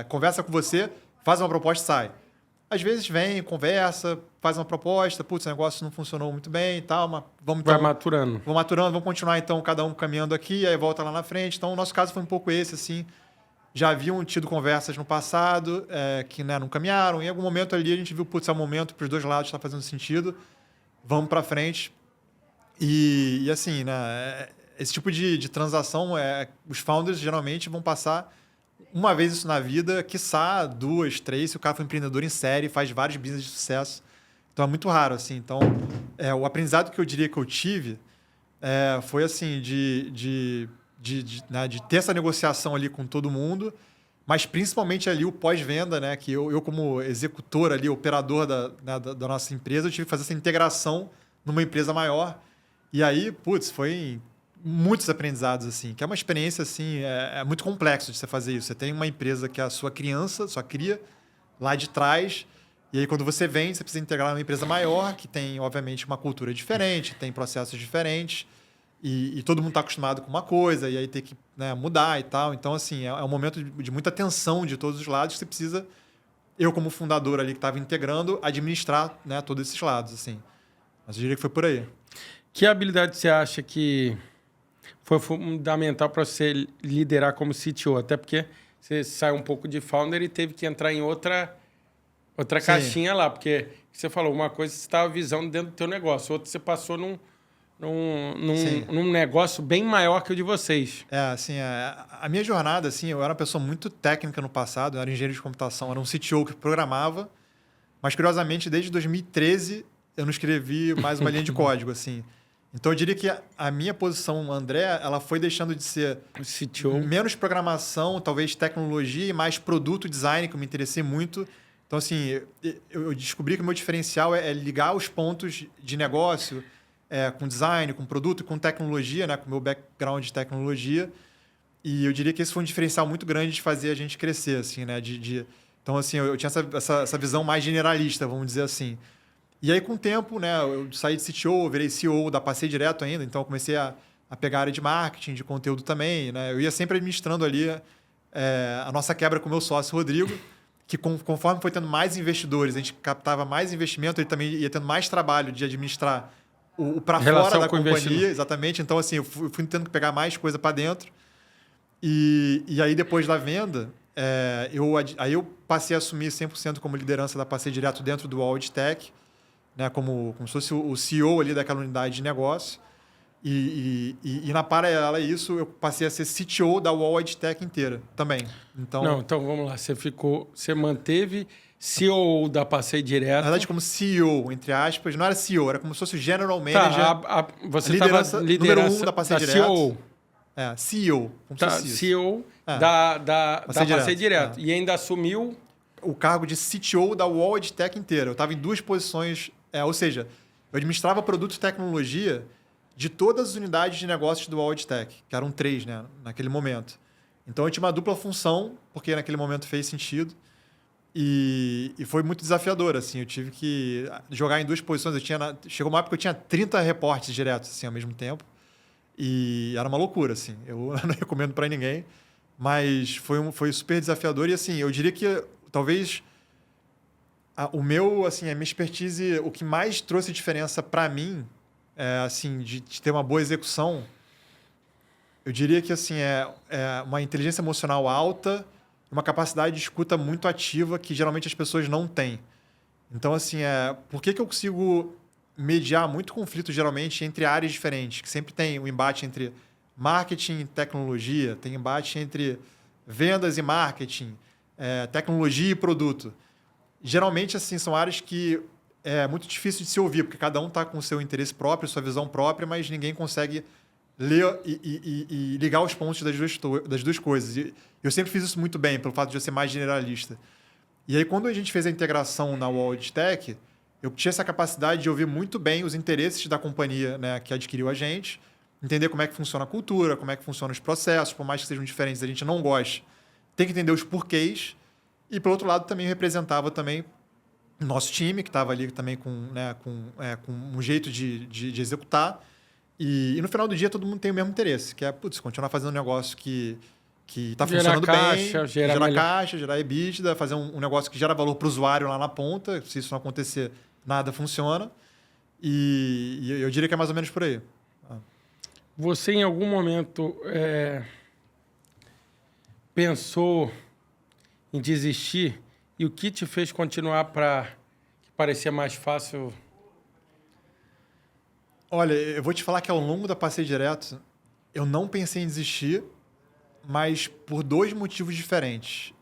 conversa com você, faz uma proposta e sai. Às vezes vem, conversa, faz uma proposta, putz, o negócio não funcionou muito bem e tal, mas vamos... Vai maturando. Vamos maturando, vamos continuar, então, cada um caminhando aqui, aí volta lá na frente. Então, o nosso caso foi um pouco esse, assim. Já haviam tido conversas no passado que não caminharam. Em algum momento ali, a gente viu, putz, é o momento para os dois lados está fazendo sentido. Vamos para frente. E assim, né, esse tipo de transação, os founders geralmente vão passar uma vez isso na vida, quiçá 2, 3, se o cara for empreendedor em série, faz vários business de sucesso. Então, é muito raro, assim. Então, o aprendizado que eu diria que eu tive foi, assim, de ter essa negociação ali com todo mundo, mas principalmente ali o pós-venda, né? Que eu como executor ali, operador da nossa empresa, eu tive que fazer essa integração numa empresa maior. E aí, putz, foi muitos aprendizados, assim, que é uma experiência, assim, muito complexo de você fazer isso. Você tem uma empresa que é a sua criança, sua cria, lá de trás, e aí quando você vem, você precisa integrar numa empresa maior, que tem, obviamente, uma cultura diferente, tem processos diferentes, e todo mundo está acostumado com uma coisa, e aí tem que mudar e tal. Então, assim, é um momento de muita tensão de todos os lados, que você precisa, eu como fundador ali que estava integrando, administrar, né, todos esses lados, assim. Mas eu diria que foi por aí. Que habilidade você acha que foi fundamental para você liderar como CTO? Até porque você saiu um pouco de founder e teve que entrar em outra caixinha lá. Porque você falou, uma coisa você estava visando dentro do teu negócio, outra você passou num negócio bem maior que o de vocês. Assim, a minha jornada, assim, eu era uma pessoa muito técnica no passado, eu era engenheiro de computação, era um CTO que programava, mas, curiosamente, desde 2013, eu não escrevi mais uma linha de código, assim. Então, eu diria que a minha posição, André, ela foi deixando de ser CTO. Menos programação, talvez tecnologia e mais produto design, que eu me interessei muito. Então, assim, eu descobri que o meu diferencial é ligar os pontos de negócio com design, com produto e com tecnologia, né, com o meu background de tecnologia. E eu diria que esse foi um diferencial muito grande de fazer a gente crescer, assim, né? Então, assim, eu tinha essa visão mais generalista, vamos dizer assim. E aí, com o tempo, né, eu saí de CTO, virei CEO da Passei Direto ainda, então eu comecei a pegar a área de marketing, de conteúdo também, né? Eu ia sempre administrando ali a nossa quebra com o meu sócio, Rodrigo, que conforme foi tendo mais investidores, a gente captava mais investimento, ele também ia tendo mais trabalho de administrar o para fora da companhia. Exatamente. Então, assim, eu fui tendo que pegar mais coisa para dentro. E aí, depois da venda, eu passei a assumir 100% como liderança da Passei Direto dentro do Auditech, né, como se fosse o CEO ali daquela unidade de negócio. E na paralela a isso, eu passei a ser CTO da Auditech inteira também. Então vamos lá. Você manteve CEO da Passei Direto. Na verdade, como CEO, entre aspas, não era CEO, era como se fosse o General Manager. Você liderança número 1 da Passei Direto. CEO. CEO. CEO da Passei Direto. E ainda assumiu o cargo de CTO da Auditech inteira. Eu estava em 2 posições, ou seja, eu administrava produto e tecnologia de todas as unidades de negócios do Auditech, que eram 3, né, naquele momento. Então, eu tinha uma dupla função, porque naquele momento fez sentido. E foi muito desafiador, assim. Eu tive que jogar em duas posições. Chegou uma época que eu tinha 30 reportes diretos, assim, ao mesmo tempo. E era uma loucura, assim. Eu não recomendo para ninguém. Mas foi super desafiador. E, assim, eu diria que talvez a minha expertise, o que mais trouxe diferença para mim, assim, de ter uma boa execução, eu diria que, assim, é uma inteligência emocional alta, uma capacidade de escuta muito ativa que geralmente as pessoas não têm. Então, assim, por que eu consigo mediar muito conflito, geralmente, entre áreas diferentes? Que sempre tem um embate entre marketing e tecnologia, tem embate entre vendas e marketing, tecnologia e produto. Geralmente, assim, são áreas que é muito difícil de se ouvir, porque cada um está com o seu interesse próprio, sua visão própria, mas ninguém consegue ler e ligar os pontos das duas coisas. E eu sempre fiz isso muito bem, pelo fato de eu ser mais generalista. E aí, quando a gente fez a integração na World Tech, eu tinha essa capacidade de ouvir muito bem os interesses da companhia, né, que adquiriu a gente, entender como é que funciona a cultura, como é que funcionam os processos, por mais que sejam diferentes, a gente não gosta. Tem que entender os porquês. E, por outro lado, também representava também o nosso time, que estava ali também com um jeito de executar. E no final do dia, todo mundo tem o mesmo interesse, que é, continuar fazendo um negócio que está funcionando bem, gerar caixa, gerar EBITDA, fazer um negócio que gera valor para o usuário lá na ponta. Se isso não acontecer, nada funciona. E eu diria que é mais ou menos por aí. Você, em algum momento, pensou em desistir? E o que te fez continuar para que parecia mais fácil? Olha, eu vou te falar que ao longo da Passeio Direto, eu não pensei em desistir, mas por dois motivos diferentes.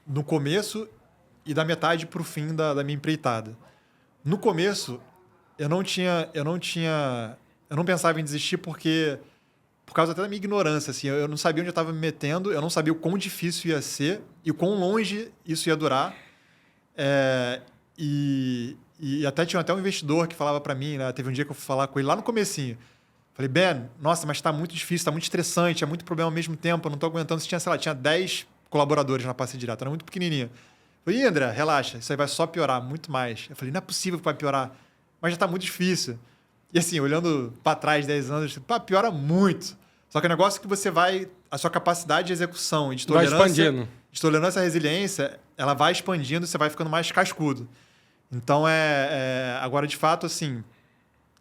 No começo e da metade para o fim da minha empreitada. No começo, eu não pensava em desistir por causa até da minha ignorância, assim, eu não sabia onde eu estava me metendo, eu não sabia o quão difícil ia ser e o quão longe isso ia durar. E até tinha um investidor que falava para mim, né? Teve um dia que eu fui falar com ele lá no comecinho. Falei, Ben, nossa, mas está muito difícil, está muito estressante, é muito problema ao mesmo tempo, eu não estou aguentando. Tinha 10 colaboradores na Passeio Direto, era muito pequenininha. Eu falei, André, relaxa, isso aí vai só piorar muito mais. Eu falei, não é possível que vai piorar, mas já está muito difícil. E assim, olhando para trás 10 anos, piora muito. Só que o negócio é que você a sua capacidade de execução e de tolerância à resiliência, ela vai expandindo e você vai ficando mais cascudo. Então, agora, de fato, assim,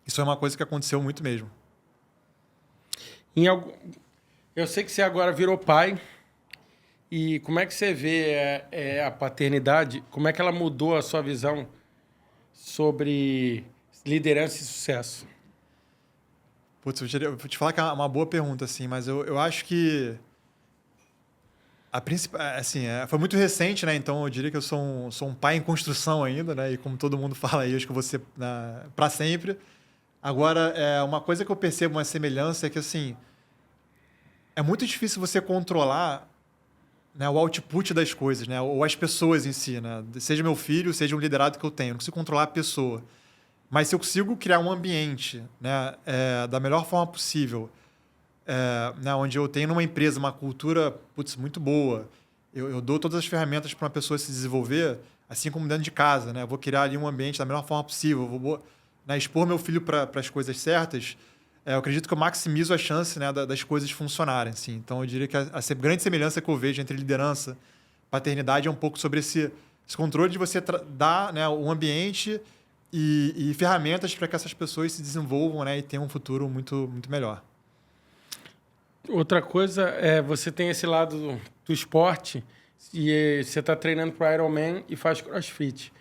isso é uma coisa que aconteceu muito mesmo. Eu sei que você agora virou pai. E como é que você vê a paternidade? Como é que ela mudou a sua visão sobre liderança e sucesso? Putz, eu vou te falar que é uma boa pergunta, assim, mas eu acho que assim, foi muito recente, né? Então eu diria que eu sou um pai em construção ainda, né? E como todo mundo fala aí, acho que eu vou ser para sempre. Agora, uma coisa que eu percebo, uma semelhança, é que assim, é muito difícil você controlar, né, o output das coisas, né? Ou as pessoas em si, né? Seja meu filho, seja um liderado que eu tenho. Eu não consigo controlar a pessoa. Mas se eu consigo criar um ambiente, né, da melhor forma possível, né, onde eu tenho numa empresa uma cultura muito boa, eu dou todas as ferramentas para uma pessoa se desenvolver, assim como dentro de casa. Né? Eu vou criar ali um ambiente da melhor forma possível, eu vou, né, expor meu filho para as coisas certas. Eu acredito que eu maximizo a chance, né, das coisas funcionarem. Assim. Então, eu diria que a grande semelhança que eu vejo entre liderança e paternidade é um pouco sobre esse controle de você dar, né, um ambiente e ferramentas para que essas pessoas se desenvolvam, né, e tenham um futuro muito, muito melhor. Outra coisa você tem esse lado do esporte e você está treinando para o Ironman e faz CrossFit.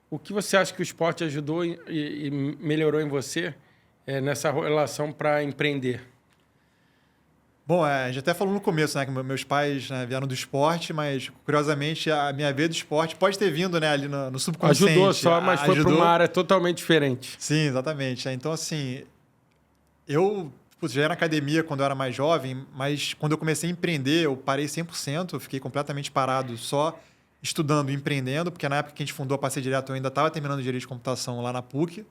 O que você acha que o esporte ajudou e melhorou em você nessa relação para empreender? Bom, a gente até falou no começo, né, que meus pais, né, vieram do esporte, mas, curiosamente, a minha veia do esporte pode ter vindo, né, ali no subconsciente. Ajudou só, mas foi para uma área totalmente diferente. Sim, exatamente. Então, assim, eu já era na academia quando eu era mais jovem, mas quando eu comecei a empreender, eu parei 100%, eu fiquei completamente parado só estudando e empreendendo, porque na época que a gente fundou a Passeio Direto, eu ainda estava terminando Engenharia de Computação lá na PUC.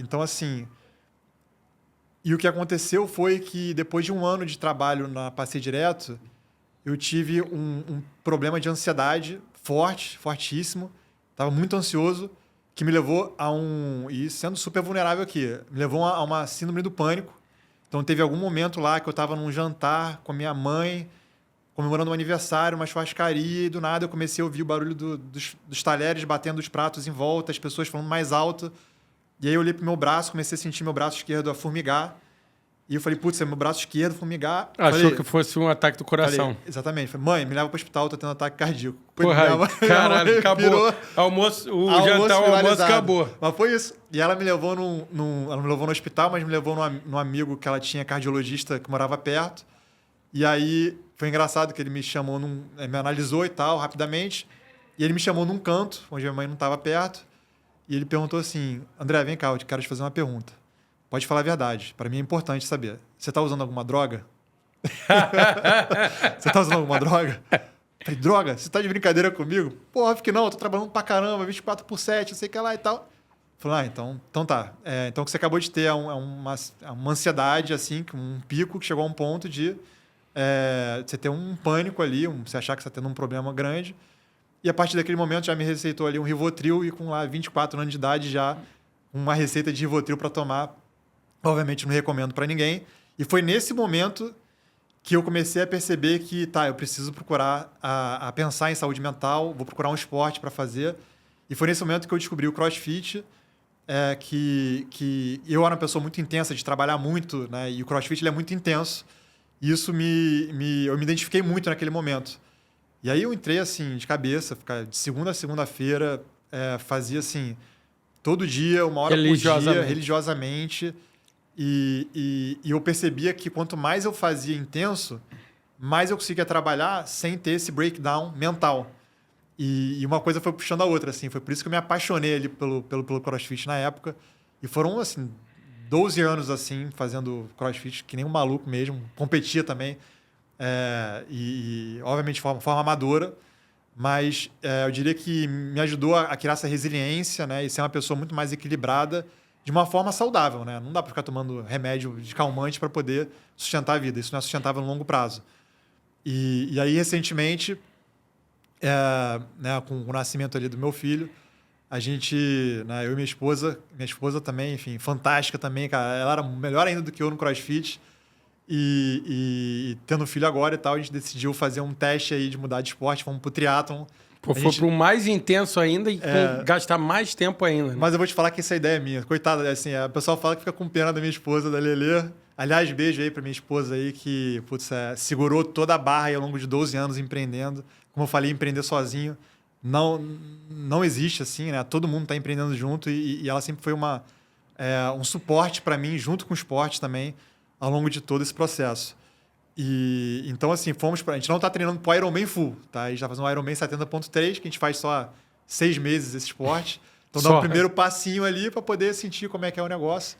Então, assim... E o que aconteceu foi que, depois de um ano de trabalho na Passeio Direto, eu tive um problema de ansiedade fortíssimo. Estava muito ansioso, que me levou a e sendo super vulnerável aqui, me levou a uma síndrome do pânico. Então, teve algum momento lá que eu estava num jantar com a minha mãe, comemorando um aniversário, uma churrascaria, e do nada eu comecei a ouvir o barulho dos talheres batendo os pratos em volta, as pessoas falando mais alto. E aí eu olhei pro meu braço, comecei a sentir meu braço esquerdo a formigar. E eu falei, putz, é meu braço esquerdo formigar. Achou que fosse um ataque do coração. Exatamente. Falei, mãe, me leva pro hospital, tô tendo ataque cardíaco. Porra, caralho, acabou. O jantar, o almoço acabou. Mas foi isso. E ela me levou ela me levou no hospital, mas me levou num amigo que ela tinha, cardiologista, que morava perto. E aí foi engraçado que ele me chamou, me analisou e tal, rapidamente. E ele me chamou num canto, onde minha mãe não estava perto. E ele perguntou assim, André, vem cá, eu quero te fazer uma pergunta. Pode falar a verdade. Para mim é importante saber. Você está usando alguma droga? Você está usando alguma droga? Falei, droga? Você tá de brincadeira comigo? Pô, óbvio que não. Eu tô trabalhando pra caramba, 24/7, não sei o que lá e tal. Falei, então tá. Então o que você acabou de ter é uma ansiedade, assim, um pico que chegou a um ponto de você ter um pânico ali, você achar que você tá tendo um problema grande. E a partir daquele momento já me receitou ali um Rivotril e com lá 24 anos de idade já uma receita de Rivotril para tomar. Obviamente não recomendo para ninguém. E foi nesse momento que eu comecei a perceber que, eu preciso procurar a pensar em saúde mental, vou procurar um esporte para fazer. E foi nesse momento que eu descobri o CrossFit, que eu era uma pessoa muito intensa, de trabalhar muito, né? E o CrossFit ele é muito intenso. E isso eu me identifiquei muito naquele momento. E aí eu entrei assim, de cabeça, ficar de segunda a segunda-feira, fazia assim, todo dia, 1 hora por dia, religiosamente. E eu percebia que quanto mais eu fazia intenso, mais eu conseguia trabalhar sem ter esse breakdown mental. E uma coisa foi puxando a outra, assim. Foi por isso que eu me apaixonei ali pelo CrossFit na época. E foram, assim, 12 anos, assim, fazendo CrossFit, que nem um maluco mesmo. Competia também. Obviamente, de forma amadora. Mas eu diria que me ajudou a criar essa resiliência, né? E ser uma pessoa muito mais equilibrada de uma forma saudável, né? Não dá para ficar tomando remédio de calmante para poder sustentar a vida. Isso não é sustentável no longo prazo. E aí, recentemente, né, com o nascimento ali do meu filho, a gente, né, eu e minha esposa também, enfim, fantástica também, cara. Ela era melhor ainda do que eu no CrossFit. E tendo filho agora e tal, a gente decidiu fazer um teste aí de mudar de esporte, fomos pro triatlon. Foi pro mais intenso ainda e gastar mais tempo ainda. Né? Mas eu vou te falar que essa ideia é minha. Coitada, assim, a pessoa fala que fica com pena da minha esposa, da Lelê. Aliás, beijo aí pra minha esposa aí, que segurou toda a barra aí ao longo de 12 anos empreendendo. Como eu falei, empreender sozinho não existe, assim, né? Todo mundo tá empreendendo junto e ela sempre foi um suporte para mim, junto com o esporte também, ao longo de todo esse processo. Então, assim, a gente não está treinando para o Ironman full, tá? A gente está fazendo um Ironman 70.3, que a gente faz só há 6 meses esse esporte. Então, dá um primeiro passinho ali para poder sentir como é que é o negócio.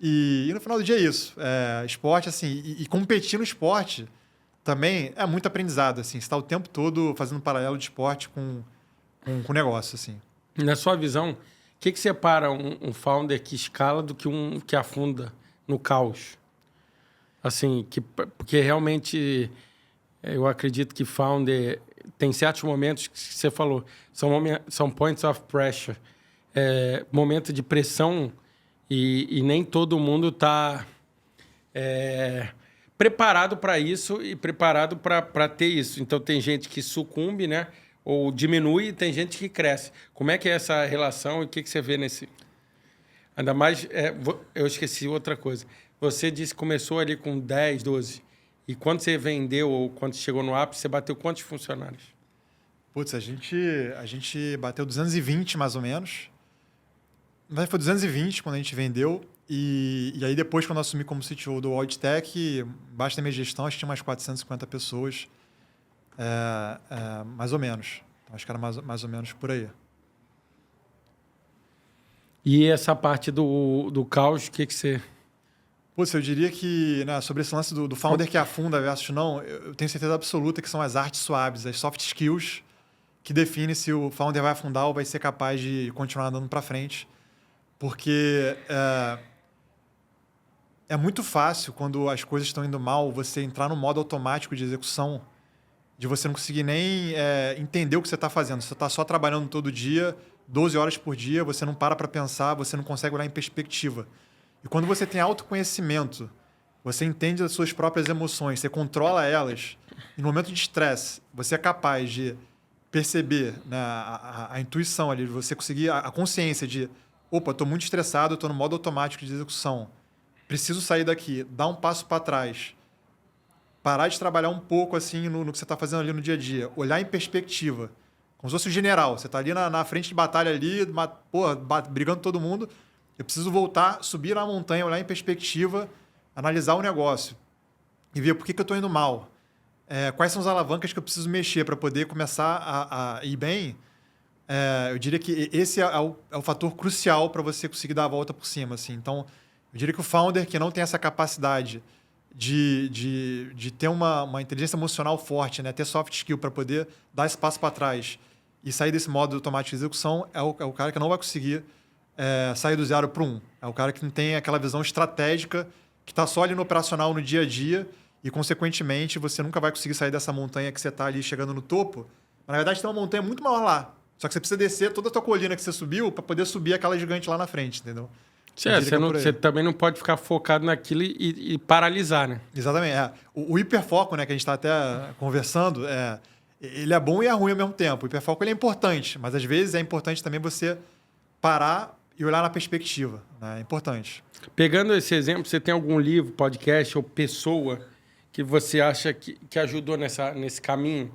E no final do dia é isso. Esporte, assim, e competir no esporte também é muito aprendizado, assim. Você está o tempo todo fazendo um paralelo de esporte com o negócio, assim. Na sua visão, o que separa um founder que escala do que um que afunda no caos? Assim, porque realmente eu acredito que founder tem certos momentos que você falou, são points of pressure, momento de pressão e nem todo mundo está preparado para isso e preparado para ter isso. Então tem gente que sucumbe, né? Ou diminui e tem gente que cresce. Como é que é essa relação e o que você vê nesse... Ainda mais, eu esqueci outra coisa. Você disse que começou ali com 10, 12. E quando você vendeu ou quando chegou no ápice, você bateu quantos funcionários? Putz, a gente bateu 220 mais ou menos. Mas foi 220 quando a gente vendeu. E aí depois, quando eu assumi como CTO do WorldTech, embaixo da minha gestão, acho que tinha umas 450 pessoas. Mais ou menos. Acho que era mais ou menos por aí. E essa parte do caos, o que você... Putz, eu diria que, né, sobre esse lance do founder que afunda versus não, eu tenho certeza absoluta que são as artes suaves, as soft skills, que definem se o founder vai afundar ou vai ser capaz de continuar andando para frente. Porque é muito fácil, quando as coisas estão indo mal, você entrar no modo automático de execução de você não conseguir nem entender o que você está fazendo. Você está só trabalhando todo dia, 12 horas por dia, você não para pensar, você não consegue olhar em perspectiva. E quando você tem autoconhecimento, você entende as suas próprias emoções, você controla elas, e no momento de estresse, você é capaz de perceber, né, a intuição ali, de você conseguir a consciência de opa, estou muito estressado, estou no modo automático de execução, preciso sair daqui, dar um passo para trás, parar de trabalhar um pouco assim no que você está fazendo ali no dia a dia, olhar em perspectiva, como se fosse um general, você está ali na frente de batalha ali, brigando todo mundo, eu preciso voltar, subir na montanha, olhar em perspectiva, analisar o negócio e ver por que eu estou indo mal. Quais são as alavancas que eu preciso mexer para poder começar a ir bem. Eu diria que esse é o fator crucial para você conseguir dar a volta por cima. Assim. Então, eu diria que o founder que não tem essa capacidade de ter uma inteligência emocional forte, né? Ter soft skill para poder dar esse passo para trás e sair desse modo automático de execução, é o cara que não vai conseguir sair do 0 para 1. É o cara que não tem aquela visão estratégica, que está só ali no operacional, no dia a dia, e, consequentemente, você nunca vai conseguir sair dessa montanha que você está ali chegando no topo. Mas, na verdade, tem uma montanha muito maior lá. Só que você precisa descer toda a tua colina que você subiu para poder subir aquela gigante lá na frente, entendeu? Você também não pode ficar focado naquilo e paralisar, né? Exatamente. O hiperfoco, né, que a gente está até conversando, ele é bom e é ruim ao mesmo tempo. O hiperfoco ele é importante, mas às vezes é importante também você parar e olhar na perspectiva. Né? É importante. Pegando esse exemplo, você tem algum livro, podcast ou pessoa que você acha que ajudou nesse caminho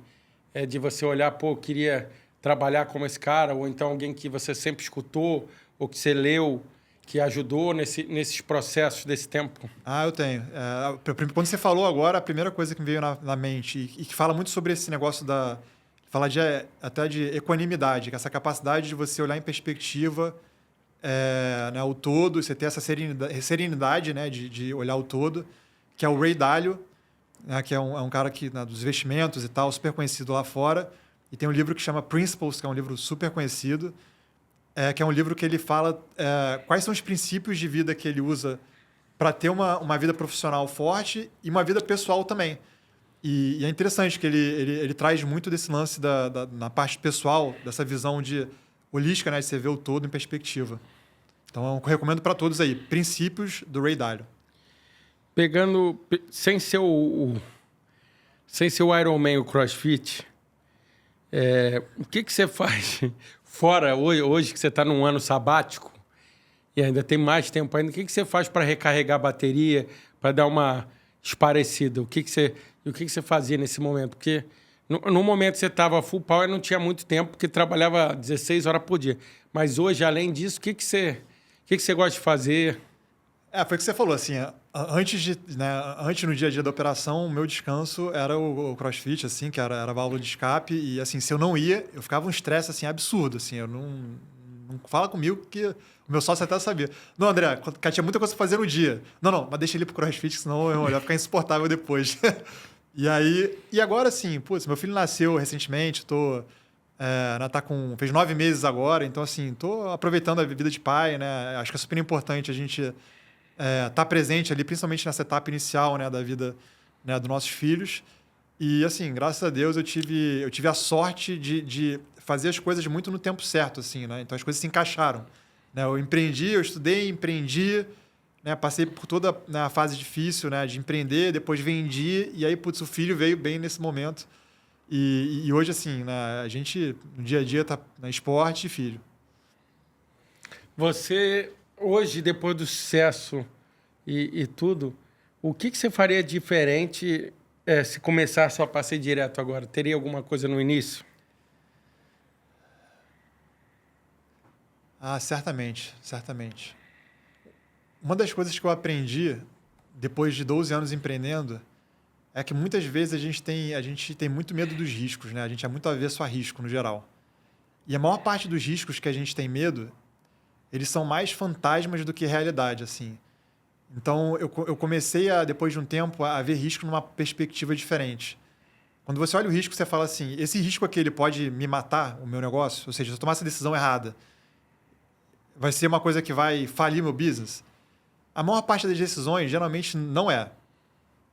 de você olhar, pô, eu queria trabalhar como esse cara, ou então alguém que você sempre escutou ou que você leu, que ajudou nesses processos desse tempo? Eu tenho. Quando você falou agora, a primeira coisa que me veio na mente, e que fala muito sobre esse negócio fala até de equanimidade, que é essa capacidade de você olhar em perspectiva né, o todo, você ter essa serenidade né, de olhar o todo, que é o Ray Dalio, né, que é um cara dos investimentos e tal, super conhecido lá fora, e tem um livro que chama Principles, que é um livro super conhecido, que é um livro que ele fala quais são os princípios de vida que ele usa para ter uma vida profissional forte e uma vida pessoal também. E é interessante que ele traz muito desse lance na parte pessoal, dessa visão holística, né, de você ver o todo em perspectiva. Então, eu recomendo para todos aí, Princípios do Ray Dalio. Pegando, sem ser o Ironman, o CrossFit, o que você faz fora hoje que você está num ano sabático e ainda tem mais tempo ainda, o que você faz para recarregar a bateria, para dar uma esparecida? O que você fazia nesse momento? Porque no momento que você estava full power, não tinha muito tempo, porque trabalhava 16 horas por dia. Mas hoje, além disso, o que você gosta de fazer? Foi o que você falou, assim, antes no dia a dia da operação, o meu descanso era o CrossFit, assim, que era a válvula de escape, e assim, se eu não ia, eu ficava um estresse, assim, absurdo, assim, eu não fala comigo, que o meu sócio até sabia. Não, André, tinha muita coisa pra fazer no dia. Não, mas deixa ele pro CrossFit, senão eu ia ficar insuportável depois. E agora, assim, putz, meu filho nasceu recentemente, fez 9 meses agora, então, assim, tô aproveitando a vida de pai, né, acho que é super importante a gente tá presente ali, principalmente nessa etapa inicial, né, da vida, né, dos nossos filhos. E, assim, graças a Deus, eu tive a sorte de fazer as coisas muito no tempo certo, assim, né? Então, as coisas se encaixaram. Né? Eu estudei, empreendi, né? Passei por toda a fase difícil, né, de empreender, depois vendi, e aí, putz, o filho veio bem nesse momento. E hoje, assim, né, a gente, no dia a dia, tá na esporte e filho. Você... Hoje, depois do sucesso e tudo, o que você faria diferente se começasse a Passeio Direto agora? Teria alguma coisa no início? Certamente. Uma das coisas que eu aprendi, depois de 12 anos empreendendo, é que muitas vezes a gente tem muito medo dos riscos, né? A gente é muito avesso a risco, no geral. E a maior parte dos riscos que a gente tem medo, eles são mais fantasmas do que realidade, assim. Então, eu comecei, depois de um tempo, a ver risco numa perspectiva diferente. Quando você olha o risco, você fala assim, esse risco aqui, ele pode me matar, o meu negócio? Ou seja, se eu tomar essa decisão errada, vai ser uma coisa que vai falir meu business? A maior parte das decisões, geralmente, não é.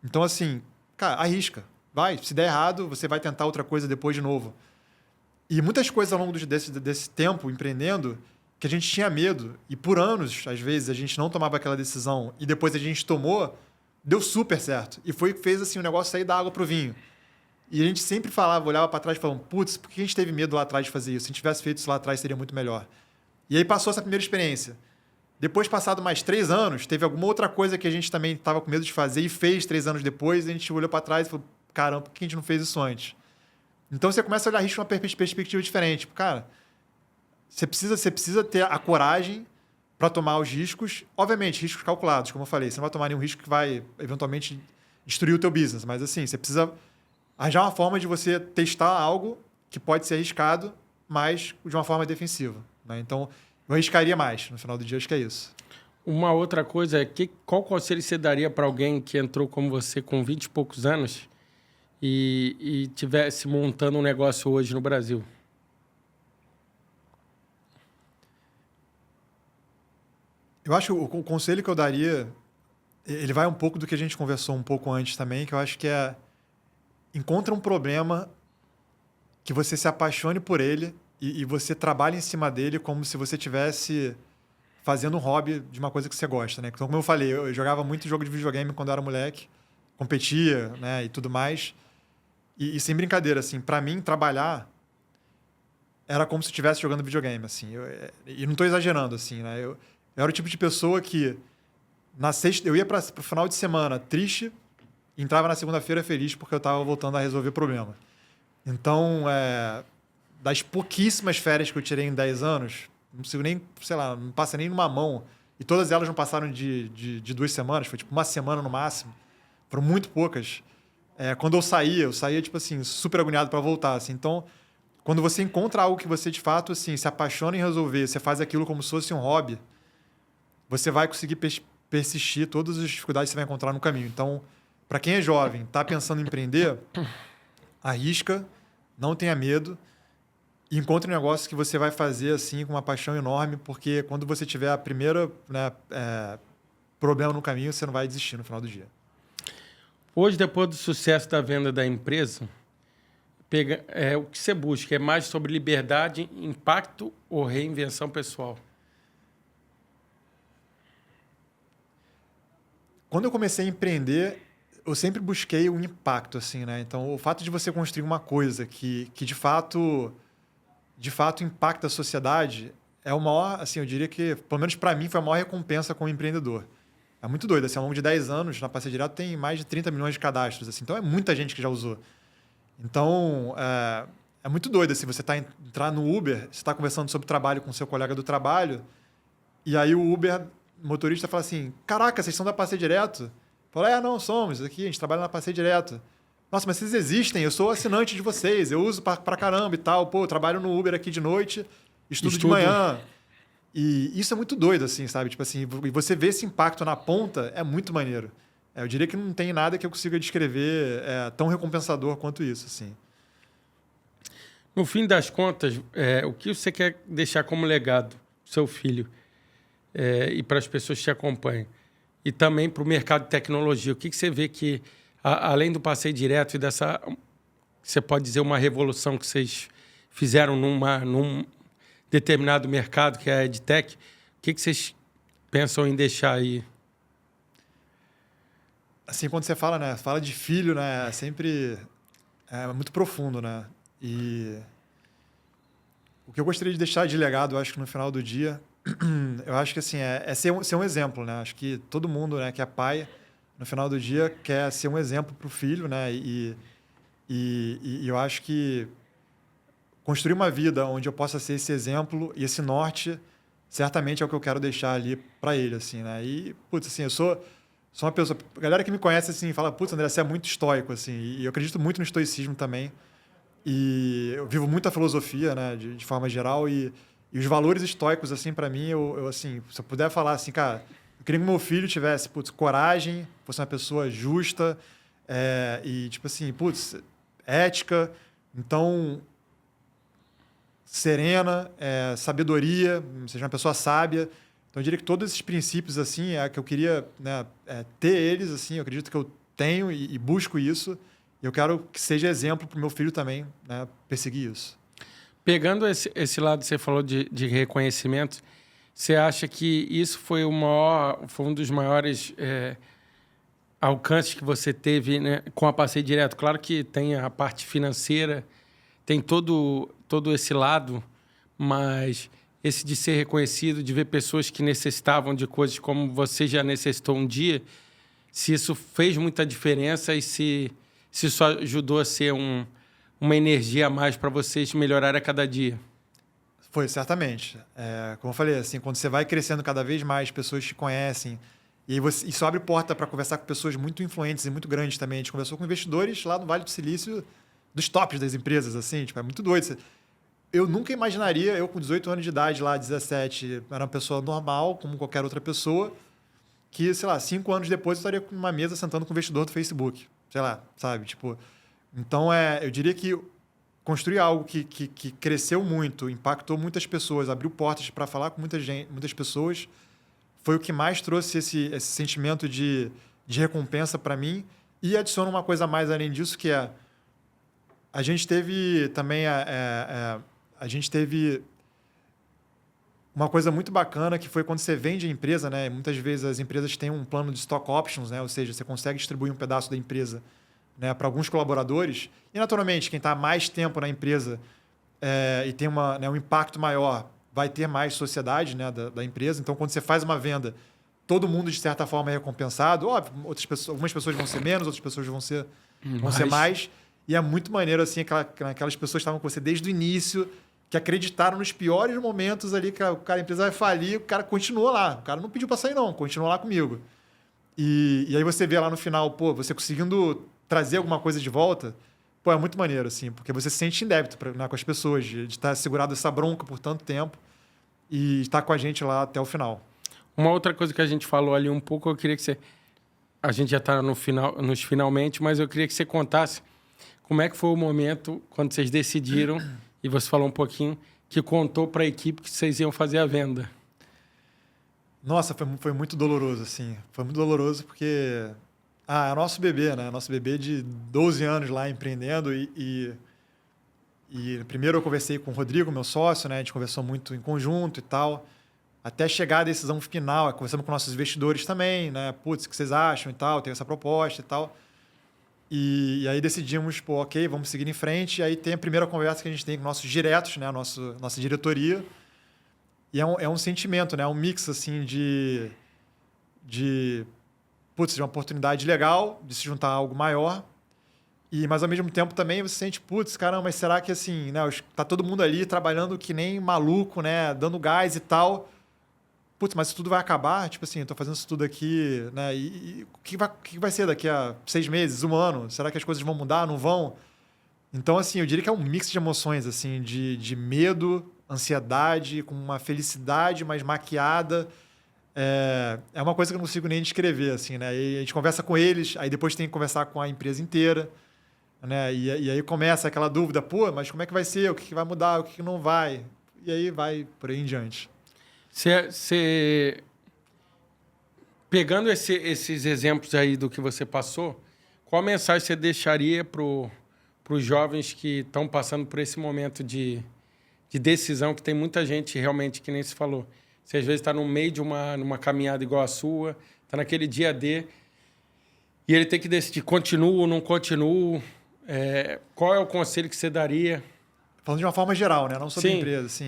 Então, assim, cara, arrisca. vai. Se der errado, você vai tentar outra coisa depois de novo. E muitas coisas ao longo desse tempo empreendendo que a gente tinha medo. E por anos, às vezes, a gente não tomava aquela decisão e depois a gente tomou, deu super certo. E foi o que fez assim, o negócio sair da água pro vinho. E a gente sempre falava, olhava para trás e falava, putz, por que a gente teve medo lá atrás de fazer isso? Se a gente tivesse feito isso lá atrás, seria muito melhor. E aí passou essa primeira experiência. Depois, passado mais 3 anos, teve alguma outra coisa que a gente também estava com medo de fazer e fez 3 anos depois, e a gente olhou para trás e falou, caramba, por que a gente não fez isso antes? Então, você começa a olhar risco de uma perspectiva diferente. Tipo, cara, você precisa ter a coragem para tomar os riscos. Obviamente, riscos calculados, como eu falei. Você não vai tomar nenhum risco que vai, eventualmente, destruir o teu business. Mas, assim, você precisa arranjar uma forma de você testar algo que pode ser arriscado, mas de uma forma defensiva, né? Então, eu arriscaria mais. No final do dia, acho que é isso. Uma outra coisa é qual conselho você daria para alguém que entrou como você com 20 e poucos anos e tivesse montando um negócio hoje no Brasil? Eu acho que o conselho que eu daria, ele vai um pouco do que a gente conversou um pouco antes também, que eu acho que é encontra um problema que você se apaixone por ele e você trabalhe em cima dele como se você estivesse fazendo um hobby de uma coisa que você gosta, né? Então, como eu falei, eu jogava muito jogo de videogame quando eu era moleque, competia, né, e tudo mais. E sem brincadeira, assim, para mim, trabalhar era como se eu estivesse jogando videogame, assim. E não estou exagerando, assim, né? Eu era o tipo de pessoa que na sexta eu ia para o final de semana triste, entrava na segunda-feira feliz porque eu estava voltando a resolver problema. Então, das pouquíssimas férias que eu tirei em 10 anos, não consigo nem, sei lá, não passa nem numa mão. E todas elas não passaram de 2 semanas, foi tipo uma semana no máximo. Foram muito poucas. Quando eu saía, tipo assim, super agoniado para voltar. Assim. Então, quando você encontra algo que você, de fato, assim, se apaixona em resolver, você faz aquilo como se fosse um hobby, você vai conseguir persistir todas as dificuldades que você vai encontrar no caminho. Então, para quem é jovem, está pensando em empreender, arrisca, não tenha medo e encontre um negócio que você vai fazer assim com uma paixão enorme, porque quando você tiver a primeira, né, problema no caminho, você não vai desistir no final do dia. Hoje, depois do sucesso da venda da empresa, o que você busca é mais sobre liberdade, impacto ou reinvenção pessoal? Quando eu comecei a empreender, eu sempre busquei um impacto, assim, né? Então, o fato de você construir uma coisa que de fato impacta a sociedade é o maior, assim, eu diria que, pelo menos para mim, foi a maior recompensa como empreendedor. É muito doido, assim, ao longo de 10 anos, na Passeio Direto tem mais de 30 milhões de cadastros, assim, então é muita gente que já usou. Então, é muito doido, assim, você entrar no Uber, você está conversando sobre trabalho com seu colega do trabalho, e aí o Uber, o motorista fala assim, caraca, vocês são da Passeio Direto? Fala, não, somos, aqui, a gente trabalha na Passeio Direto. Nossa, mas vocês existem, eu sou assinante de vocês, eu uso pra caramba e tal, pô, eu trabalho no Uber aqui de noite, estudo de manhã. E isso é muito doido, assim, sabe? Tipo assim, e você vê esse impacto na ponta é muito maneiro. Eu diria que não tem nada que eu consiga descrever tão recompensador quanto isso, assim. No fim das contas, o que você quer deixar como legado pro seu filho e para as pessoas que te acompanham? E também para o mercado de tecnologia. O que você vê que, além do Passeio Direto e dessa, você pode dizer, uma revolução que vocês fizeram num determinado mercado, que é a EdTech, o que vocês pensam em deixar aí? Assim, quando você fala, né? Fala de filho, né? Sempre é muito profundo, né? E o que eu gostaria de deixar de legado, eu acho que no final do dia, eu acho que assim, ser um exemplo, né? Acho que todo mundo, né, que é pai, no final do dia, quer ser um exemplo para o filho, né? E eu acho que construir uma vida onde eu possa ser esse exemplo e esse norte, certamente é o que eu quero deixar ali para ele, assim, né? E, putz, assim, eu sou uma pessoa... A galera que me conhece, assim, fala, putz, André, você é muito estoico, assim. E eu acredito muito no estoicismo também. E eu vivo muito a filosofia, né, de forma geral, e os valores estoicos, assim, para mim, eu, assim, se eu puder falar assim, cara, eu queria que meu filho tivesse, putz, coragem, fosse uma pessoa justa, e, tipo assim, putz, ética, então, serena, sabedoria, seja uma pessoa sábia. Então, eu diria que todos esses princípios, assim, que eu queria, né, ter eles, assim, eu acredito que eu tenho e busco isso, E eu quero que seja exemplo para o meu filho também, né, perseguir isso. Pegando esse lado que você falou de reconhecimento, você acha que isso foi foi um dos maiores alcances que você teve, né, com a Passeio Direto? Claro que tem a parte financeira, tem todo esse lado, mas esse de ser reconhecido, de ver pessoas que necessitavam de coisas como você já necessitou um dia, se isso fez muita diferença e se isso ajudou a ser uma energia a mais para vocês melhorarem a cada dia. Foi, certamente. Como eu falei, assim, quando você vai crescendo cada vez mais, pessoas te conhecem, e aí isso abre porta para conversar com pessoas muito influentes e muito grandes também. A gente conversou com investidores lá no Vale do Silício, dos tops das empresas, assim, tipo, é muito doido. Eu nunca imaginaria, eu com 18 anos de idade lá, 17, era uma pessoa normal, como qualquer outra pessoa, que, sei lá, 5 anos depois eu estaria numa mesa sentando com um investidor do Facebook. Sei lá, sabe? Tipo, então, eu diria que construir algo que cresceu muito, impactou muitas pessoas, abriu portas para falar com muitas pessoas, foi o que mais trouxe esse sentimento de recompensa para mim. E adiciona uma coisa a mais além disso, que a gente teve também a gente teve uma coisa muito bacana, que foi quando você vende a empresa, né? Muitas vezes as empresas têm um plano de stock options, né? Ou seja, você consegue distribuir um pedaço da empresa, né, para alguns colaboradores. E, naturalmente, quem está mais tempo na empresa e tem um impacto maior, vai ter mais sociedade, né, da empresa. Então, quando você faz uma venda, todo mundo, de certa forma, é recompensado. Óbvio, algumas pessoas vão ser menos, outras pessoas vão ser mais. E é muito maneiro, assim, aquelas pessoas que estavam com você desde o início, que acreditaram nos piores momentos ali, que a empresa vai falir, o cara continua lá. O cara não pediu para sair, não. Continua lá comigo. E aí você vê lá no final, pô, você conseguindo trazer alguma coisa de volta, pô, é muito maneiro, assim, porque você se sente em débito né, com as pessoas, de estar segurado essa bronca por tanto tempo e estar com a gente lá até o final. Uma outra coisa que a gente falou ali um pouco, eu queria que você... A gente já está nos finalmente, mas eu queria que você contasse como é que foi o momento quando vocês decidiram, e você falou um pouquinho, que contou para a equipe que vocês iam fazer a venda. Nossa, foi muito doloroso, assim. Foi muito doloroso porque... é nosso bebê, né? Nosso bebê de 12 anos lá empreendendo e primeiro eu conversei com o Rodrigo, meu sócio, né? A gente conversou muito em conjunto e tal, até chegar à decisão final. Conversamos com nossos investidores também, né? Putz, o que vocês acham e tal? Tem essa proposta e tal. E aí decidimos, pô, ok, vamos seguir em frente. E aí tem a primeira conversa que a gente tem com nossos diretos, né? Nossa diretoria. E é um sentimento, né? Um mix, assim, de uma oportunidade legal de se juntar a algo maior. Mas, ao mesmo tempo, também você sente, putz, caramba, mas será que, assim, né, tá todo mundo ali trabalhando que nem maluco, né, dando gás e tal. Putz, mas isso tudo vai acabar? Tipo assim, eu tô fazendo isso tudo aqui, né, e o que vai ser daqui a 6 meses, 1 ano? Será que as coisas vão mudar, não vão? Então, assim, eu diria que é um mix de emoções, assim, de medo, ansiedade, com uma felicidade mais maquiada. É uma coisa que eu não consigo nem descrever, assim, né? E a gente conversa com eles, aí depois tem que conversar com a empresa inteira, né? E aí começa aquela dúvida, pô, mas como é que vai ser? O que vai mudar? O que não vai? E aí vai por aí em diante. Pegando esses exemplos aí do que você passou, qual mensagem você deixaria para os jovens que estão passando por esse momento de decisão, que tem muita gente realmente, que nem se falou, você às vezes está no meio de numa caminhada igual a sua, está naquele dia D, e ele tem que decidir, continuo ou não continuo. Qual é o conselho que você daria? Falando de uma forma geral, né? Não sobre a empresa. Assim,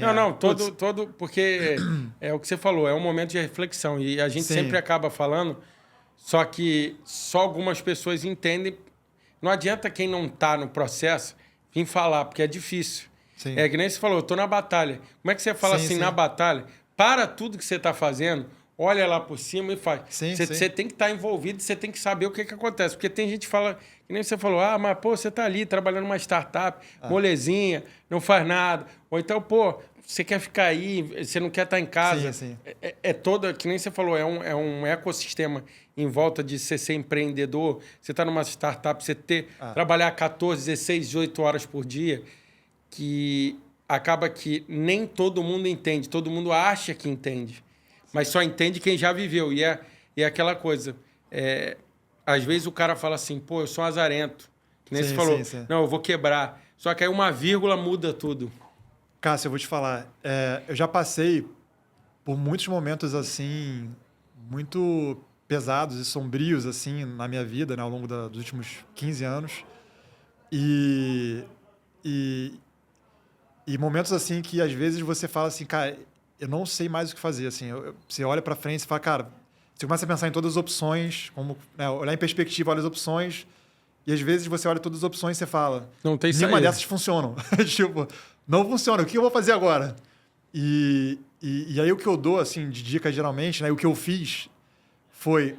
todo, porque é o que você falou, é um momento de reflexão, e a gente sempre acaba falando, só que só algumas pessoas entendem. Não adianta quem não está no processo vir falar, porque é difícil. Sim. É que nem você falou, eu estou na batalha. Como é que você fala na batalha? Para tudo que você está fazendo, olha lá por cima e faz. Você tem que estar envolvido, você tem que saber o que acontece. Porque tem gente que fala, que nem você falou, mas pô, você está ali trabalhando numa startup, molezinha, não faz nada. Ou então, pô, você quer ficar aí, você não quer estar em casa. Sim. Toda, que nem você falou, é um ecossistema em volta de você ser empreendedor, você está numa startup, você trabalhar 14, 16, 18 horas por dia, que acaba que nem todo mundo entende, todo mundo acha que entende, mas só entende quem já viveu. E é aquela coisa, às vezes o cara fala assim, pô, eu sou azarento, Que nem Sim, você falou, sim. não, eu vou quebrar. Só que aí uma vírgula muda tudo. Cássio, eu vou te falar. Eu já passei por muitos momentos assim, muito pesados e sombrios assim na minha vida, né, ao longo dos últimos 15 anos. E, e, e momentos assim que às vezes você fala assim, cara, eu não sei mais o que fazer. Assim, você olha para frente e fala, cara, você começa a pensar em todas as opções, como, né, olhar em perspectiva, olha as opções. E às vezes você olha todas as opções e você fala, Não tem nenhuma saída. dessas funcionam. Tipo, não funciona. O que eu vou fazer agora? E aí o que eu dou assim de dica geralmente, né, o que eu fiz foi,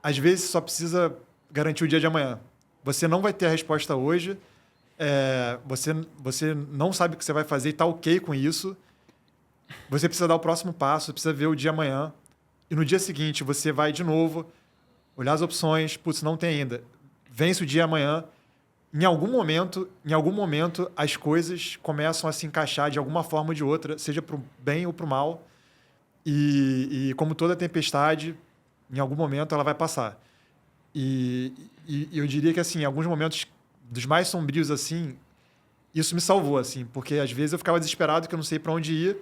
às vezes só precisa garantir o dia de amanhã. Você não vai ter a resposta hoje, você não sabe o que você vai fazer e está ok com isso. Você precisa dar o próximo passo, precisa ver o dia amanhã. E no dia seguinte você vai de novo, olhar as opções, putz, não tem ainda. Vence o dia amanhã. Em algum momento, as coisas começam a se encaixar de alguma forma ou de outra, seja para o bem ou para o mal. E como toda tempestade, em algum momento ela vai passar. E eu diria que, assim, em alguns momentos dos mais sombrios, assim, isso me salvou, assim, porque às vezes eu ficava desesperado que eu não sei para onde ir.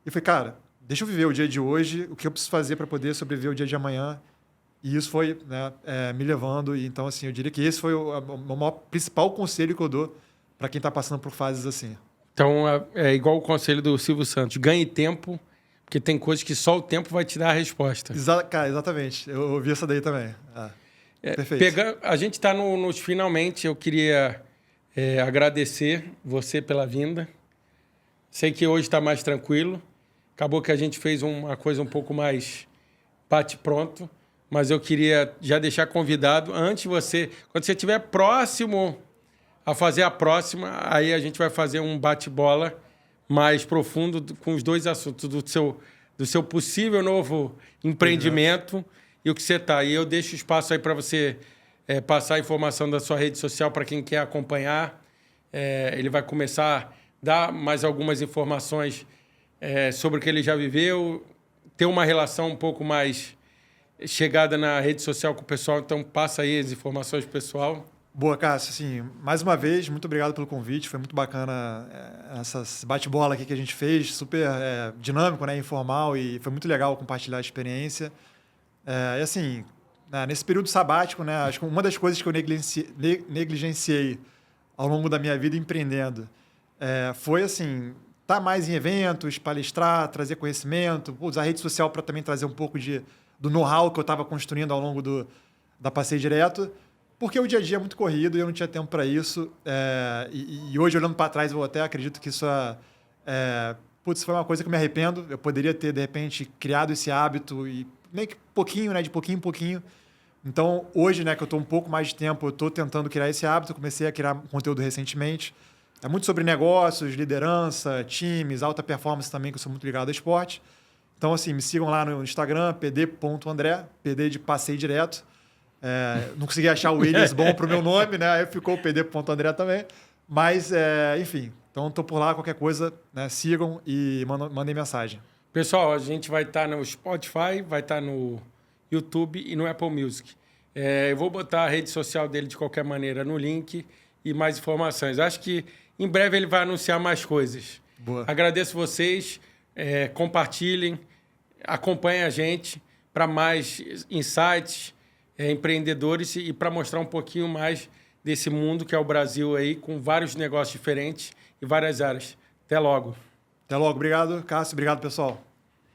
E falei, cara, deixa eu viver o dia de hoje, o que eu preciso fazer para poder sobreviver o dia de amanhã. E isso foi, né, me levando. E, então, assim, eu diria que esse foi o principal conselho que eu dou para quem está passando por fases assim. Então, é igual o conselho do Silvio Santos. Ganhe tempo, porque tem coisas que só o tempo vai te dar a resposta. Cara, exatamente. Eu ouvi essa daí também. Perfeito. A gente está nos finalmente. Eu queria agradecer você pela vinda. Sei que hoje está mais tranquilo. Acabou que a gente fez uma coisa um pouco mais bate-pronto. Mas eu queria já deixar convidado, antes quando você estiver próximo a fazer a próxima, aí a gente vai fazer um bate-bola mais profundo com os dois assuntos, do seu possível novo empreendimento e o que você está. E eu deixo espaço aí para você passar a informação da sua rede social para quem quer acompanhar. Ele vai começar a dar mais algumas informações sobre o que ele já viveu, ter uma relação um pouco mais chegada na rede social com o pessoal, então passa aí as informações pro pessoal. Boa, Cássio. Assim, mais uma vez, muito obrigado pelo convite. Foi muito bacana esse bate-bola aqui que a gente fez, super dinâmico, né, informal, e foi muito legal compartilhar a experiência. E assim, nesse período sabático, né, acho que uma das coisas que eu negligenciei ao longo da minha vida empreendendo foi assim, estar mais em eventos, palestrar, trazer conhecimento, usar a rede social para também trazer um pouco do know-how que eu estava construindo ao longo da Passeio Direto, porque o dia a dia é muito corrido e eu não tinha tempo para isso. E hoje, olhando para trás, eu até acredito que isso foi uma coisa que eu me arrependo. Eu poderia ter, de repente, criado esse hábito, e nem que pouquinho, né, de pouquinho em pouquinho. Então, hoje, né, que eu estou um pouco mais de tempo, eu estou tentando criar esse hábito. Eu comecei a criar conteúdo recentemente. É muito sobre negócios, liderança, times, alta performance também, que eu sou muito ligado ao esporte. Então, assim, me sigam lá no Instagram, pd.andré, PD de Passeio Direto. Não consegui achar o Williams bom para o meu nome, né? Aí ficou o pd.andré também. Mas, enfim, então estou por lá, qualquer coisa, né? Sigam e mandem mensagem. Pessoal, a gente vai estar no Spotify, vai estar no YouTube e no Apple Music. Eu vou botar a rede social dele de qualquer maneira no link e mais informações. Acho que em breve ele vai anunciar mais coisas. Boa. Agradeço vocês, compartilhem, acompanhem a gente para mais insights, empreendedores e para mostrar um pouquinho mais desse mundo que é o Brasil aí, com vários negócios diferentes e várias áreas. Até logo. Até logo. Obrigado, Cássio. Obrigado, pessoal.